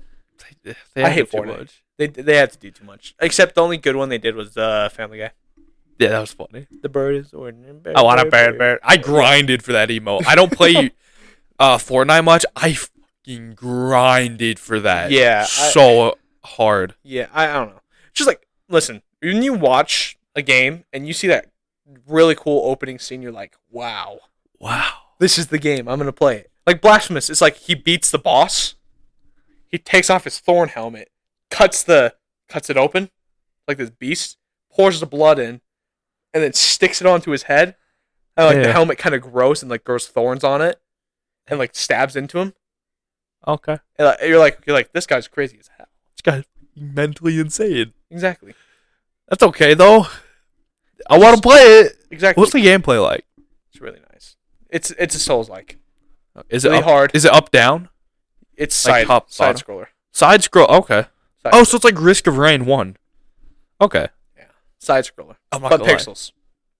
I hate Fortnite. They have to do too much. Except the only good one they did was Family Guy. Yeah, that was funny. The bird is ordinary. I want a bird. I grinded for that emote. I don't play Fortnite much. I fucking grinded for that. Yeah, so hard. Yeah, I don't know. Just like, listen. When you watch a game and you see that really cool opening scene, you're like, wow, this is the game. I'm going to play it. Like Blasphemous, it's like he beats the boss. He takes off his thorn helmet, cuts it open, like this beast, pours the blood in, and then sticks it onto his head. And the helmet kind of grows and grows thorns on it, and stabs into him. Okay. And you're like, this guy's crazy as hell. This guy's mentally insane. Exactly. That's okay though. I want to play it. Exactly. What's the gameplay like? It's really nice. It's a Souls-like. Is it really hard? Is it up down? It's side scroller. Side scroll. Okay. So it's like Risk of Rain 1. Okay. Yeah. Side scroller. But pixels.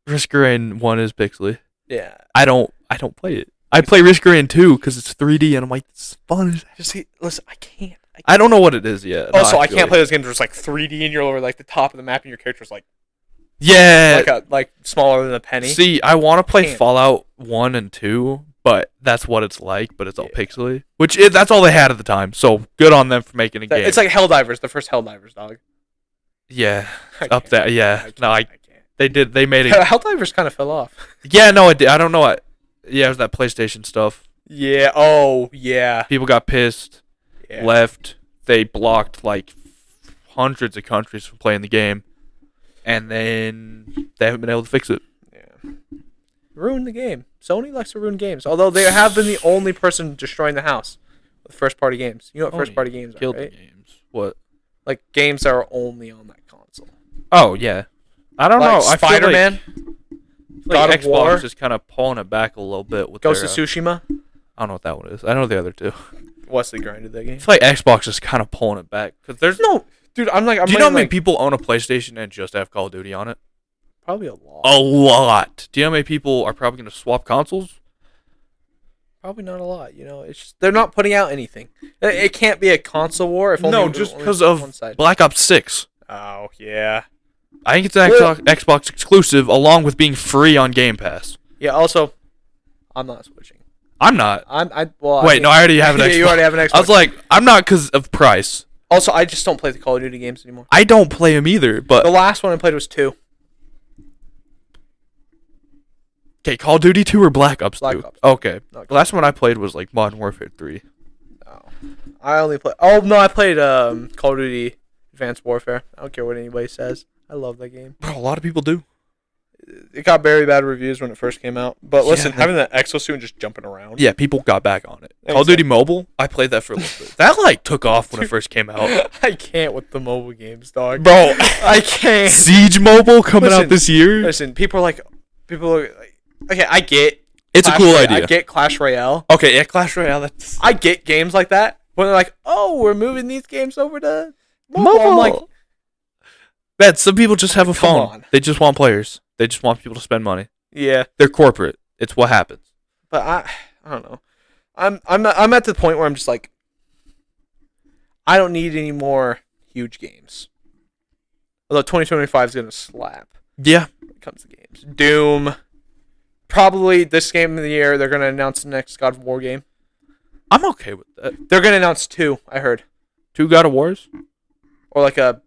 Risk of Rain 1 is pixely. Yeah. I don't play it. I play Risk of Rain 2 because it's 3D and I'm like, it's fun. Listen, I can't. I don't know what it is yet. Also, I can't play those games where it's 3D and you're over the top of the map and your character's like smaller than a penny. See, I want to play Fallout 1 and 2, but that's what it's like, but it's all pixely. That's all they had at the time, so good on them for making a game. It's like Helldivers, the first Helldivers, dog. Yeah, up there, yeah. I can't. They made it. Helldivers kind of fell off. Yeah, no, it did. I don't know what. Yeah, it was that PlayStation stuff. Yeah, oh, yeah. People got pissed. Yeah. Left. They blocked hundreds of countries from playing the game, and then they haven't been able to fix it. Yeah, ruined the game. Sony likes to ruin games, although they have been the only person destroying the house with first-party games. You know what first-party games are, right? The games. What? Games that are only on that console. Oh yeah, I don't know. Spider-Man. God of War is kind of pulling it back a little bit with Ghost of Tsushima. I don't know what that one is. I know the other two. Wesley grinded that game. I feel like Xbox is kind of pulling it back because there's no. Dude, do you know how many people own a PlayStation and just have Call of Duty on it? Probably a lot. A lot. Do you know how many people are probably going to swap consoles? Probably not a lot. It's just, they're not putting out anything. It can't be a console war if only just because of one side. Black Ops 6. Oh yeah. I think it's an Xbox exclusive, along with being free on Game Pass. Yeah. Also, I'm not switching. I'm not. Well, Wait, no, I already have an Xbox. Yeah, you already have an Xbox. I was like, I'm not because of price. Also, I just don't play the Call of Duty games anymore. I don't play them either, but... The last one I played was 2. Okay, Call of Duty 2 or Black Ops 2? Black Ops. Okay. No, The last one I played was like Modern Warfare 3. No. I only play... Oh, no, I played Call of Duty Advanced Warfare. I don't care what anybody says. I love that game. Bro, a lot of people do. It got very bad reviews when it first came out. But Yeah, listen, having that exosuit and just jumping around. Yeah, people got back on it. Exactly. Call of Duty Mobile, I played that for a little bit. That like took off when it first came out. I can't with the mobile games, dog. Bro, I can't. Siege Mobile coming out this year. Listen, people are like, okay, I get. It's a cool idea. I get Clash Royale. Okay, yeah, Clash Royale. That's I get games like that when they're like, oh, we're moving these games over to mobile. I'm like, man, some people just have a Come phone. on. They just want players. They just want people to spend money. yeah, They're corporate. It's what happens. but I don't know. I'm at the point where I'm just like, I don't need any more huge games. Although 2025 is gonna slap Yeah. when it comes to games. Doom. Probably this game of the year, they're gonna announce the next God of War game. I'm okay with that. They're gonna announce 2. I heard, 2 God of Wars? or like a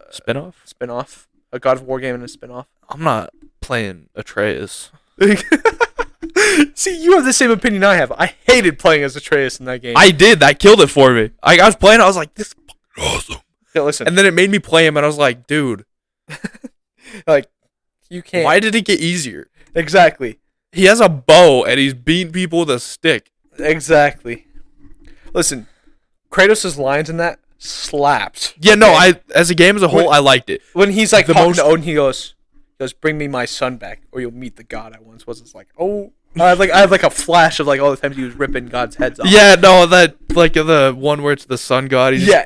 Spin-off? spin-off, a God of War game and a spin-off. I'm not playing Atreus. See, you have the same opinion I have. I hated playing as Atreus in that game. I did. That killed it for me. I was playing. I was like, this is fucking awesome. Yeah, listen, And then it made me play him, and I was like, dude, like, you can't. why did it get easier? Exactly. He has a bow, and he's beating people with a stick. Exactly. Listen, Kratos' lines in that slapped. Yeah, no, Okay? as a game as a whole, I liked it. When he's like the talking most- to Odin, he goes, bring me my son back, or you'll meet the god I once was. It's like, oh, I have like a flash of like all the times he was ripping God's heads off. Yeah, no, that like the one where it's the sun god. He's Yeah,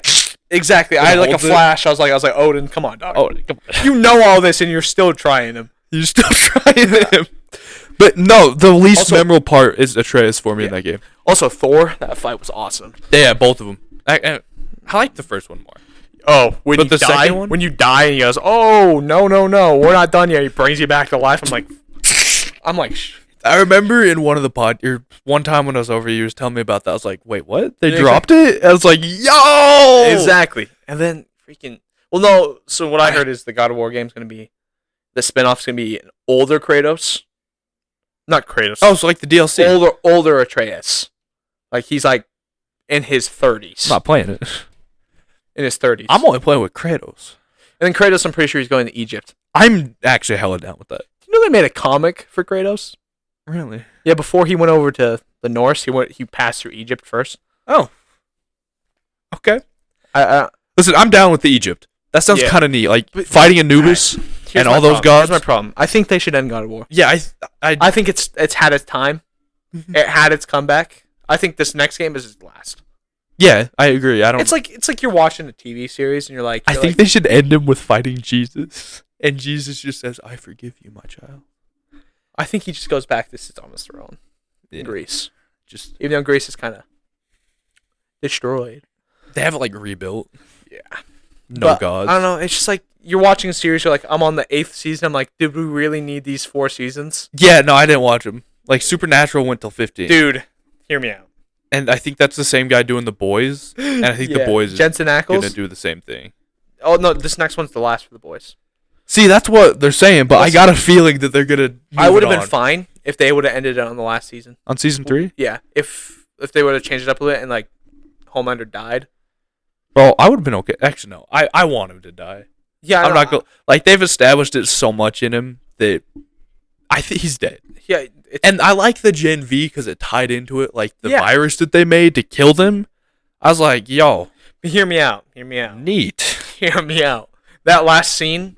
exactly. I had like a holds it. flash. I was like, Odin, come on, dog. Oh, come on. You know all this, and you're still trying him. You're still trying him. But no, the least Also- memorable part is Atreus for me in that game. Also, Thor, that fight was awesome. Yeah, both of them. I like the first one more. Oh, when But you the die, second one? when you die, and he goes, "Oh, no, we're not done yet." He brings you back to life. I'm like, I remember in one of the one time when I was over, you was telling me about that. I was like, wait, what? They Yeah, dropped it? I was like, yo! exactly. And then freaking, well, no. So what I heard is the God of War game's gonna be, the spinoff's gonna be an older Kratos, not Kratos. Oh, so like the DLC. older Atreus, like he's like in his 30s. I'm not playing it. In his 30s. I'm only playing with Kratos. And then Kratos, I'm pretty sure he's going to Egypt. I'm actually hella down with that. You know they made a comic for Kratos? Really? Yeah, before he went over to the Norse, he passed through Egypt first. Oh. Okay. I Listen, I'm down with the Egypt. That sounds Yeah. kind of neat. Like But- fighting Anubis here's and my all those problem. gods. Here's my problem. I think they should end God of War. Yeah, I I think it's had its time. It had its comeback. I think this next game is its last. yeah, I agree. I don't. It's like you're watching a TV series and you're like, I think they should end him with fighting Jesus, and Jesus just says, "I forgive you, my child." I think he just goes back to sit on his throne Yeah. in Greece, Just even though Greece is kind of destroyed. they have it like rebuilt. Yeah. No But, gods. I don't know. It's just like you're watching a series. You're like, I'm on the 8th season. I'm like, did we really need these 4 seasons? Yeah, no, I didn't watch them. Like Supernatural went till 15, Dude, hear me out. and I think that's the same guy doing The Boys, and I think The Boys is Jensen gonna Ackles. do the same thing. Oh no, this next one's the last for the boys. See, that's what they're saying, but I Listen, got a feeling that they're gonna. I would have been on. fine if they would have ended it on the last season. On season 3. Yeah, if they would have changed it up a bit and like Homelander died. Well, I would have been okay. Actually, no, I want him to die. Yeah, I'm not going. Like they've established it so much in him that I think he's dead. Yeah, And I like the Gen V because it tied into it, like the Yeah. virus that they made to kill them. I was like, yo, hear me out. Hear me out. neat. Hear me out. That last scene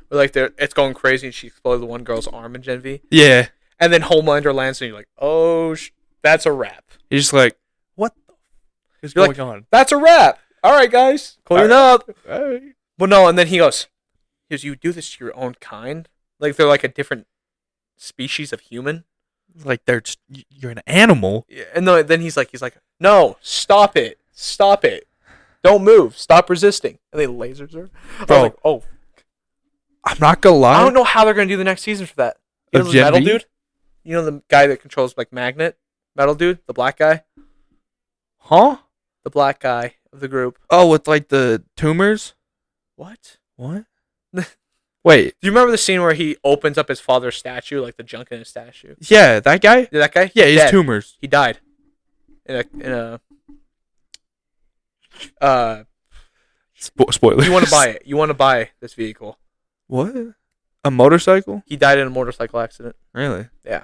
where like it's going crazy and she exploded the one girl's arm in Gen V, Yeah. and then Homelander lands and you're like, oh, that's a wrap. He's just like, what the is You're going like, on? That's a wrap. All right, guys, clean up. All right. Well, no, and then he goes, you do this to your own kind? Like they're like a different species of human? Like you're an animal. Yeah, and then he's like, no, stop it. Don't move. Stop resisting. And they lasers her. I Bro. was like, oh. I'm not gonna lie. I don't know how they're going to do the next season for that. You know Of the Gen metal V? dude? You know the guy that controls like Magnet, metal dude, the black guy, Huh? the black guy of the group. Oh, with like the tumors? What? What? Wait. Do you remember the scene where he opens up his father's statue, like the junk in his statue? Yeah, that guy? Yeah, that guy? Yeah, He's he's dead. tumors. He died. In a Spoilers. you want to buy it. You want to buy this vehicle. What? A motorcycle? He died in a motorcycle accident. Really? Yeah.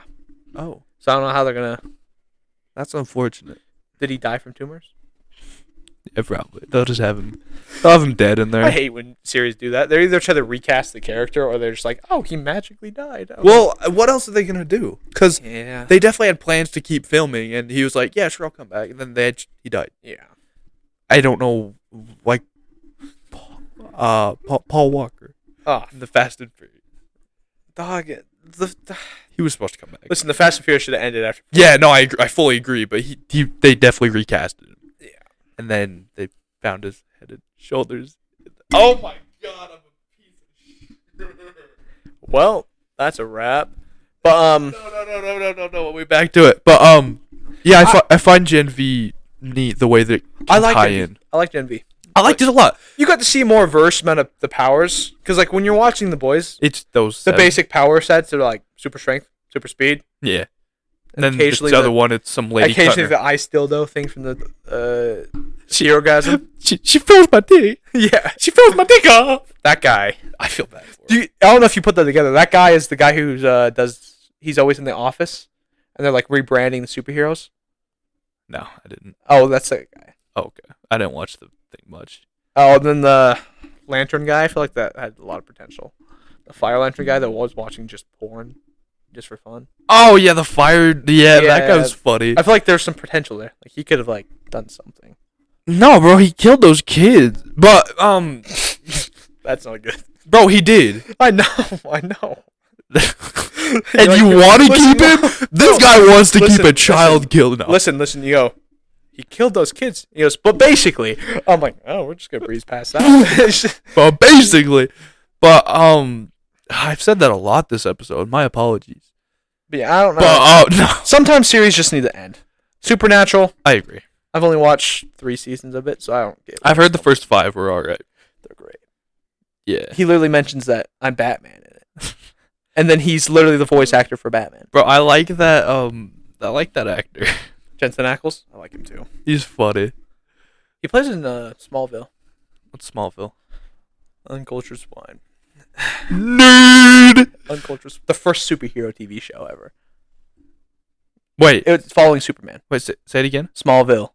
Oh, So I don't know how they're gonna. that's unfortunate. Did he die from tumors? Yeah, probably. They'll just have him. They'll have him dead in there. I hate when series do that. They're either trying to recast the character or they're just like, oh, he magically died. Oh. Well, what else are they gonna do? Because Yeah. they definitely had plans to keep filming, and he was like, "Yeah, sure, I'll come back." And then he died. Yeah. I don't know, like, Paul Walker, Oh, in the Fast and Furious. dog. He was supposed to come back. Listen, the Fast and Furious should have ended after. Yeah, no, I fully agree, but they definitely recasted him. Yeah. And then they found his head and shoulders. Oh my god, I'm a piece of shit. Well, that's a wrap. But No. We're back to it. But yeah, I find Gen V neat the way that I like tie Gen V. in. I like Gen V. I liked it a lot. You got to see more verse amount of the powers because, like, when you're watching the boys, It's those the sets. basic power sets are like super strength, super speed, Yeah. and then occasionally the other one, it's some lady occasionally cutting the ice dildo thing from the orgasm. she fills my dick. Yeah, She fills my dick up. that guy. I feel bad for her. I don't know if you put that together. That guy is the guy who does. He's always in the office, and they're like rebranding the superheroes. No, I didn't. Oh, that's that guy. Oh, okay. I didn't watch the thing much. Oh, and then the lantern guy. I feel like that had a lot of potential. The fire lantern guy that was watching just porn, just for fun. Oh, yeah, the fire. Yeah, that Yeah. guy was funny. I feel like there's some potential there. Like he could have like done something. No, bro, he killed those kids. But, That's not good. bro, he did. I know. I know. And Like, you want to listen, keep him? no, This no, guy wants to keep listen, a child killed. No. Listen. You go. He killed those kids. He goes, but basically, I'm like, oh, we're just gonna breeze past that. But basically, I've said that a lot this episode. My apologies. But yeah, I don't know. But no, Sometimes series just need to end. Supernatural. I agree. I've only watched 3 seasons of it, so I don't get. I've heard the first 5 were all right. They're great. Yeah, He literally mentions that I'm Batman in it, and then he's literally the voice actor for Batman. bro, I like that. I like that actor. Jensen Ackles. I like him too. He's funny. He plays in Smallville. What's Smallville? Uncultured Swine. Nerd. Uncultured. The first superhero TV show ever. Wait, It's following Superman. say it again. Smallville.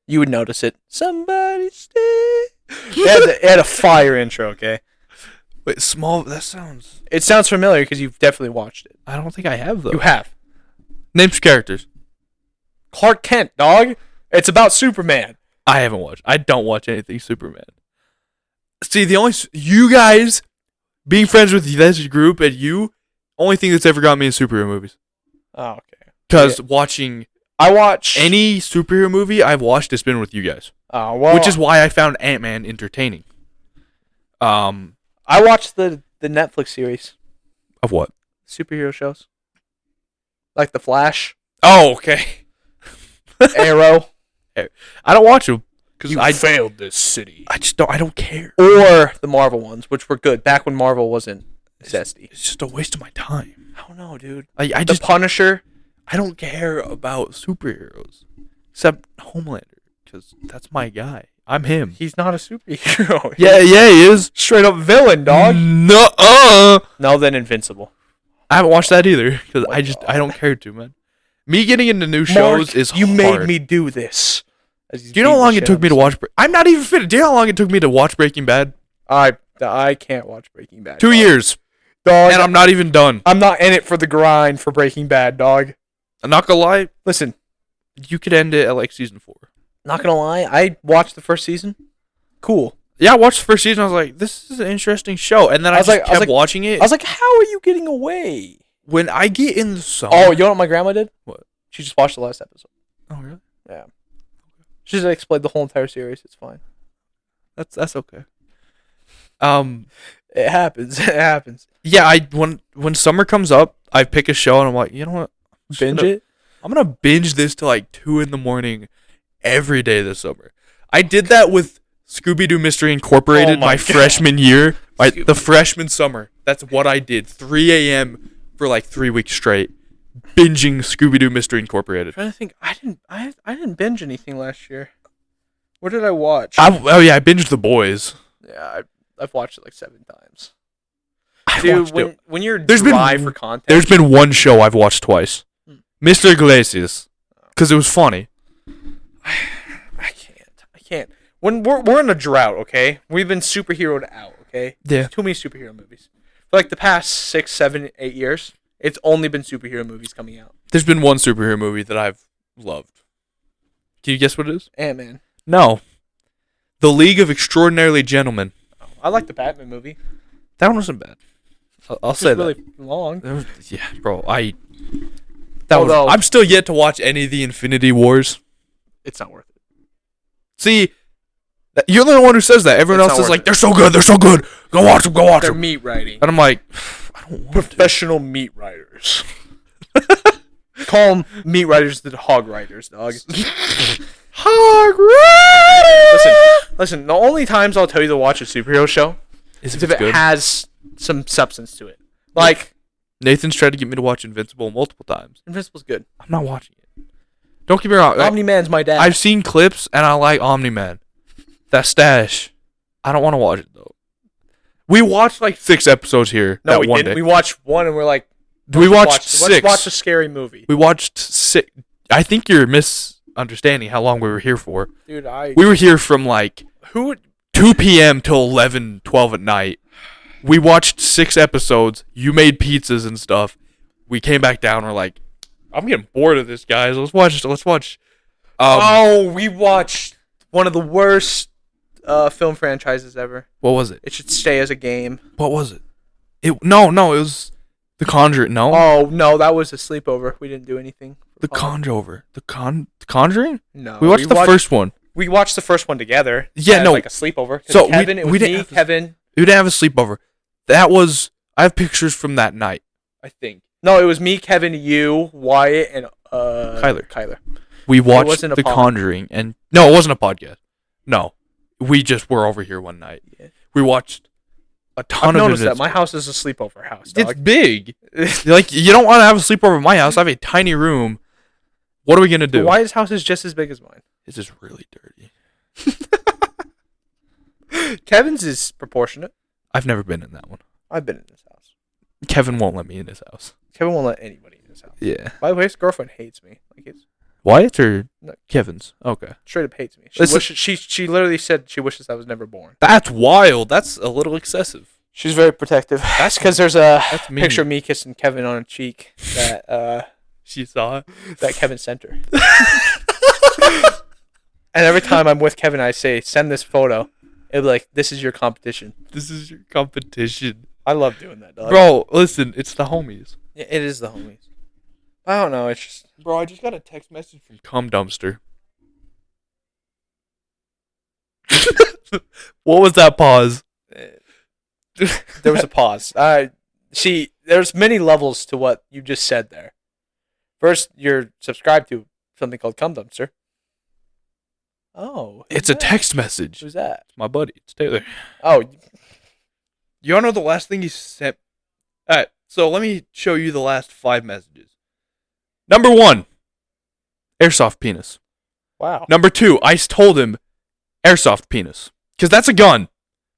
You would notice it. Somebody stay. It had a fire intro. Okay. Wait, That sounds. It sounds familiar because you've definitely watched it. I don't think I have though. You have. Name some characters. Clark Kent, dog. It's about Superman. I haven't watched. I don't watch anything Superman. See, you guys being friends with this group and only thing that's ever got me in superhero movies. Oh, okay. Because watching I watch any superhero movie I've watched has been with you guys, well, which is why I found Ant-Man entertaining. I watched the Netflix series, Of what? superhero shows, like The Flash, Oh, okay. Arrow, I don't watch them because I failed this city, just don't. I don't care. or the Marvel ones, which were good back when Marvel wasn't zesty. It's just a waste of my time. I don't know, dude. I The Punisher. I don't care about superheroes except Homelander because that's my guy. I'm him. He's not a superhero. Yeah, he is. Straight up villain, dog. No, No, then Invincible. I haven't watched that either because I don't care to, man. Me getting into new shows is you hard. made me do this. Do you know how long it took me to watch? I'm not even fit. Do you know how long it took me to watch Breaking Bad? I can't watch Breaking Bad. 2 years, dog. and I'm not even done. I'm not in it for the grind for Breaking Bad, dog. I'm not gonna lie. Listen, You could end it at like season 4. not gonna lie, I watched the first season. Cool. Yeah, I watched the first season. I was like, this is an interesting show, and then I just kept watching it. I was like, how are you getting away? When I get in the zone. Oh, you know what my grandma did? What? She just watched the last episode. Oh, really? Yeah. She just explained the whole entire series. It's fine. That's okay. It happens. It happens. Yeah, when summer comes up, I pick a show and I'm like, you know what? Binge it. I'm gonna binge this till like 2 a.m. every day this summer. I did that with Scooby-Doo Mystery Incorporated Oh my my God. freshman year, the freshman summer. That's what I did. 3 a.m. for like 3 weeks straight, binging Scooby-Doo Mystery Incorporated. I'm trying to think. I didn't binge anything last year. What did I watch? I binged The Boys. Yeah, I've watched it like 7 times. I Dude, watched it. when you're There's dry been- for content, There's been one show I've watched twice, Mr. Iglesias, because it was funny. I can't. When we're in a drought, okay? We've been superheroed out, okay? Yeah. There's too many superhero movies. For like the past 6, 7, 8 years, it's only been superhero movies coming out. There's been one superhero movie that I've loved. Can you guess what it is? Ant-Man. No. The League of Extraordinarily Gentlemen. I like the Batman movie. That one wasn't bad. I'll say It's that. really long. Yeah, bro. Although- I'm still yet to watch any of the Infinity Wars. It's not worth it. See, you're the only one who says that. Everyone It's else not is worth like, it. they're so good. They're so good. Go watch them. Go watch They're them. meat writing. And I'm like, I don't want to. Professional meat writers. Call them meat writers the hog writers, dog. Listen. The only times I'll tell you to watch a superhero show Is is if it has some substance to it. Like Nathan's tried to get me to watch Invincible multiple times. Invincible's good. I'm not watching it. Don't get me wrong. Omni-Man's my dad. I've seen clips and I like Omni-Man. That stash. I don't want to watch it though. We watched like 6 episodes here. no, that we one didn't. day. We watched one and we're like, We watched let's 6. watch a scary movie. We watched 6. I think you're misunderstanding how long we were here for. Dude, We were here from like who would 2 p.m. till 11, 12 at night. We watched 6 episodes. You made pizzas and stuff. We came back down. We're like, I'm getting bored of this, guys. Let's watch. we watched one of the worst film franchises ever. What was it? It should stay as a game. What was it? No, it was The Conjuring. No, Oh no, that was a sleepover. We didn't do anything. The Conjuring. The Conjuring. No, We watched the first one. We watched the first one together. Yeah, as no. like a sleepover. So Kevin, we it was didn't me, have to- Kevin. We didn't have a sleepover. I have pictures from that night. I think. No, it was me, Kevin, you, Wyatt, and Kyler. We watched wasn't a The pod. Conjuring, and no, it wasn't a podcast. No, we just were over here one night. Yeah. We watched a I've ton of noticed that Invincible. my house is a sleepover house. It's Dog. big. Like, you don't want to have a sleepover at my house. I have a tiny room. What are we gonna do? Wyatt's house is just as big as mine. This is really dirty. Kevin's is proportionate. I've never been in that one. I've been in his house. Kevin won't let me in his house. Kevin won't let anybody in his house. Yeah. By the way, his girlfriend hates me. Like, it's Wyatt or No. Kevin's? Okay. straight up hates me. Listen- She literally said she wishes I was never born. That's wild. That's a little excessive. She's very protective. That's because there's a That's mean. picture of me kissing Kevin on a cheek that She saw it. that Kevin sent her. And every time I'm with Kevin, I say, "Send this photo." It'll be like, "This is your competition." This is your competition. I love doing that, dog. Bro, listen, it's the homies. Yeah, it is the homies. I don't know. It's just Bro, I just got a text message from Cum Dumpster. What was that pause? there was a pause. See, there's many levels to what you just said there. First, you're subscribed to something called Cum Dumpster. Oh, It's a text message. Who's that? It's my buddy. It's Taylor. Oh, You wanna know the last thing he sent? Alright, so let me show you the last 5 messages. Number 1, airsoft penis. wow. Number 2, I told him airsoft penis. Because that's a gun.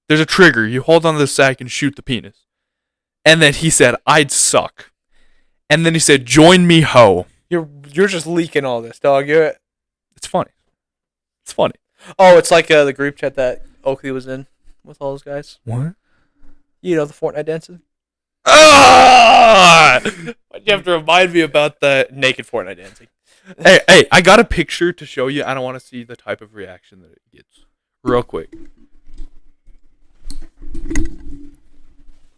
There's a trigger. You hold on to the sack and shoot the penis. And then he said, I'd suck. And then he said, join me, ho. You're just leaking all this, dog. It's funny. It's funny. Oh, it's like the group chat that Oakley was in with all those guys. What? You know, the Fortnite dancing. Ah! Why'd you have to remind me about that? Naked Fortnite dancing. Hey, I got a picture to show you. I don't want to see the type of reaction that it gets. Real quick.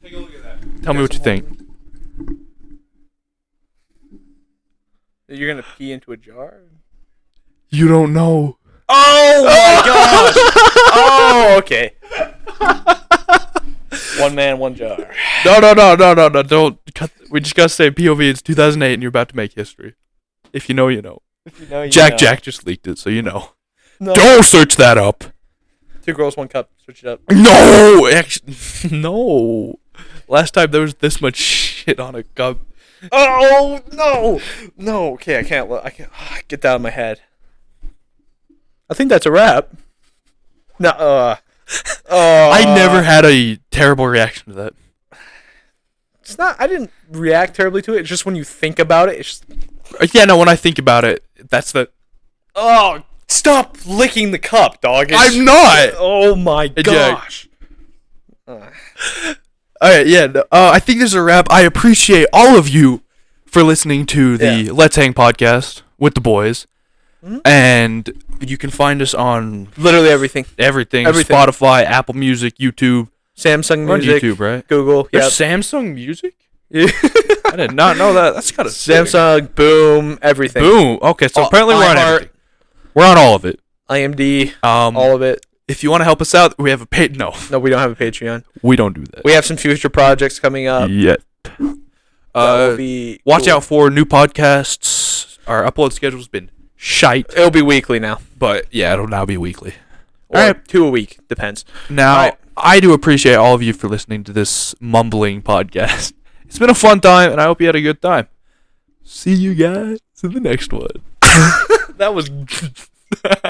Take a look at that. Tell me what you think. You're gonna pee into a jar? You don't know. Oh my gosh! Oh, okay. One man, one jar. No, don't cut. We just gotta say POV. It's 2008, and you're about to make history. If you know, you know. If you know, you Jack know. just leaked it, so you know. No. Don't search that up. 2 girls, 1 cup. Switch it up. No, actually, no. Last time there was this much shit on a cup. Oh no! Okay, I can't. Get that out of my head. I think that's a wrap. No. I never had a terrible reaction to that. It's not. I didn't react terribly to it. It's just when you think about it. It's just. Yeah, no. When I think about it, that's the. Oh, stop licking the cup, dog. I'm not. Oh my gosh. Alright, yeah. No, I think there's a wrap. I appreciate all of you for listening to the Let's Hang podcast with the boys. Mm-hmm. And you can find us on literally everything. Spotify, Apple Music, YouTube. Samsung We're Music. on YouTube, right? Google. There's Samsung Music? Yeah. I did not know that. That's kind of Samsung, Boom, everything. Boom. Okay, so apparently we're on everything. We're on all of it. IMD, all of it. If you want to help us out, we have a No, we don't have a Patreon. we don't do that. We have some future projects coming up. Yet. Will be Watch cool. out for new podcasts. Our upload schedule's been shite. It'll be weekly now. But yeah, it'll now be weekly. Or all right. 2 a week. Depends. Now, right. I do appreciate all of you for listening to this mumbling podcast. It's been a fun time, and I hope you had a good time. See you guys in the next one. That was...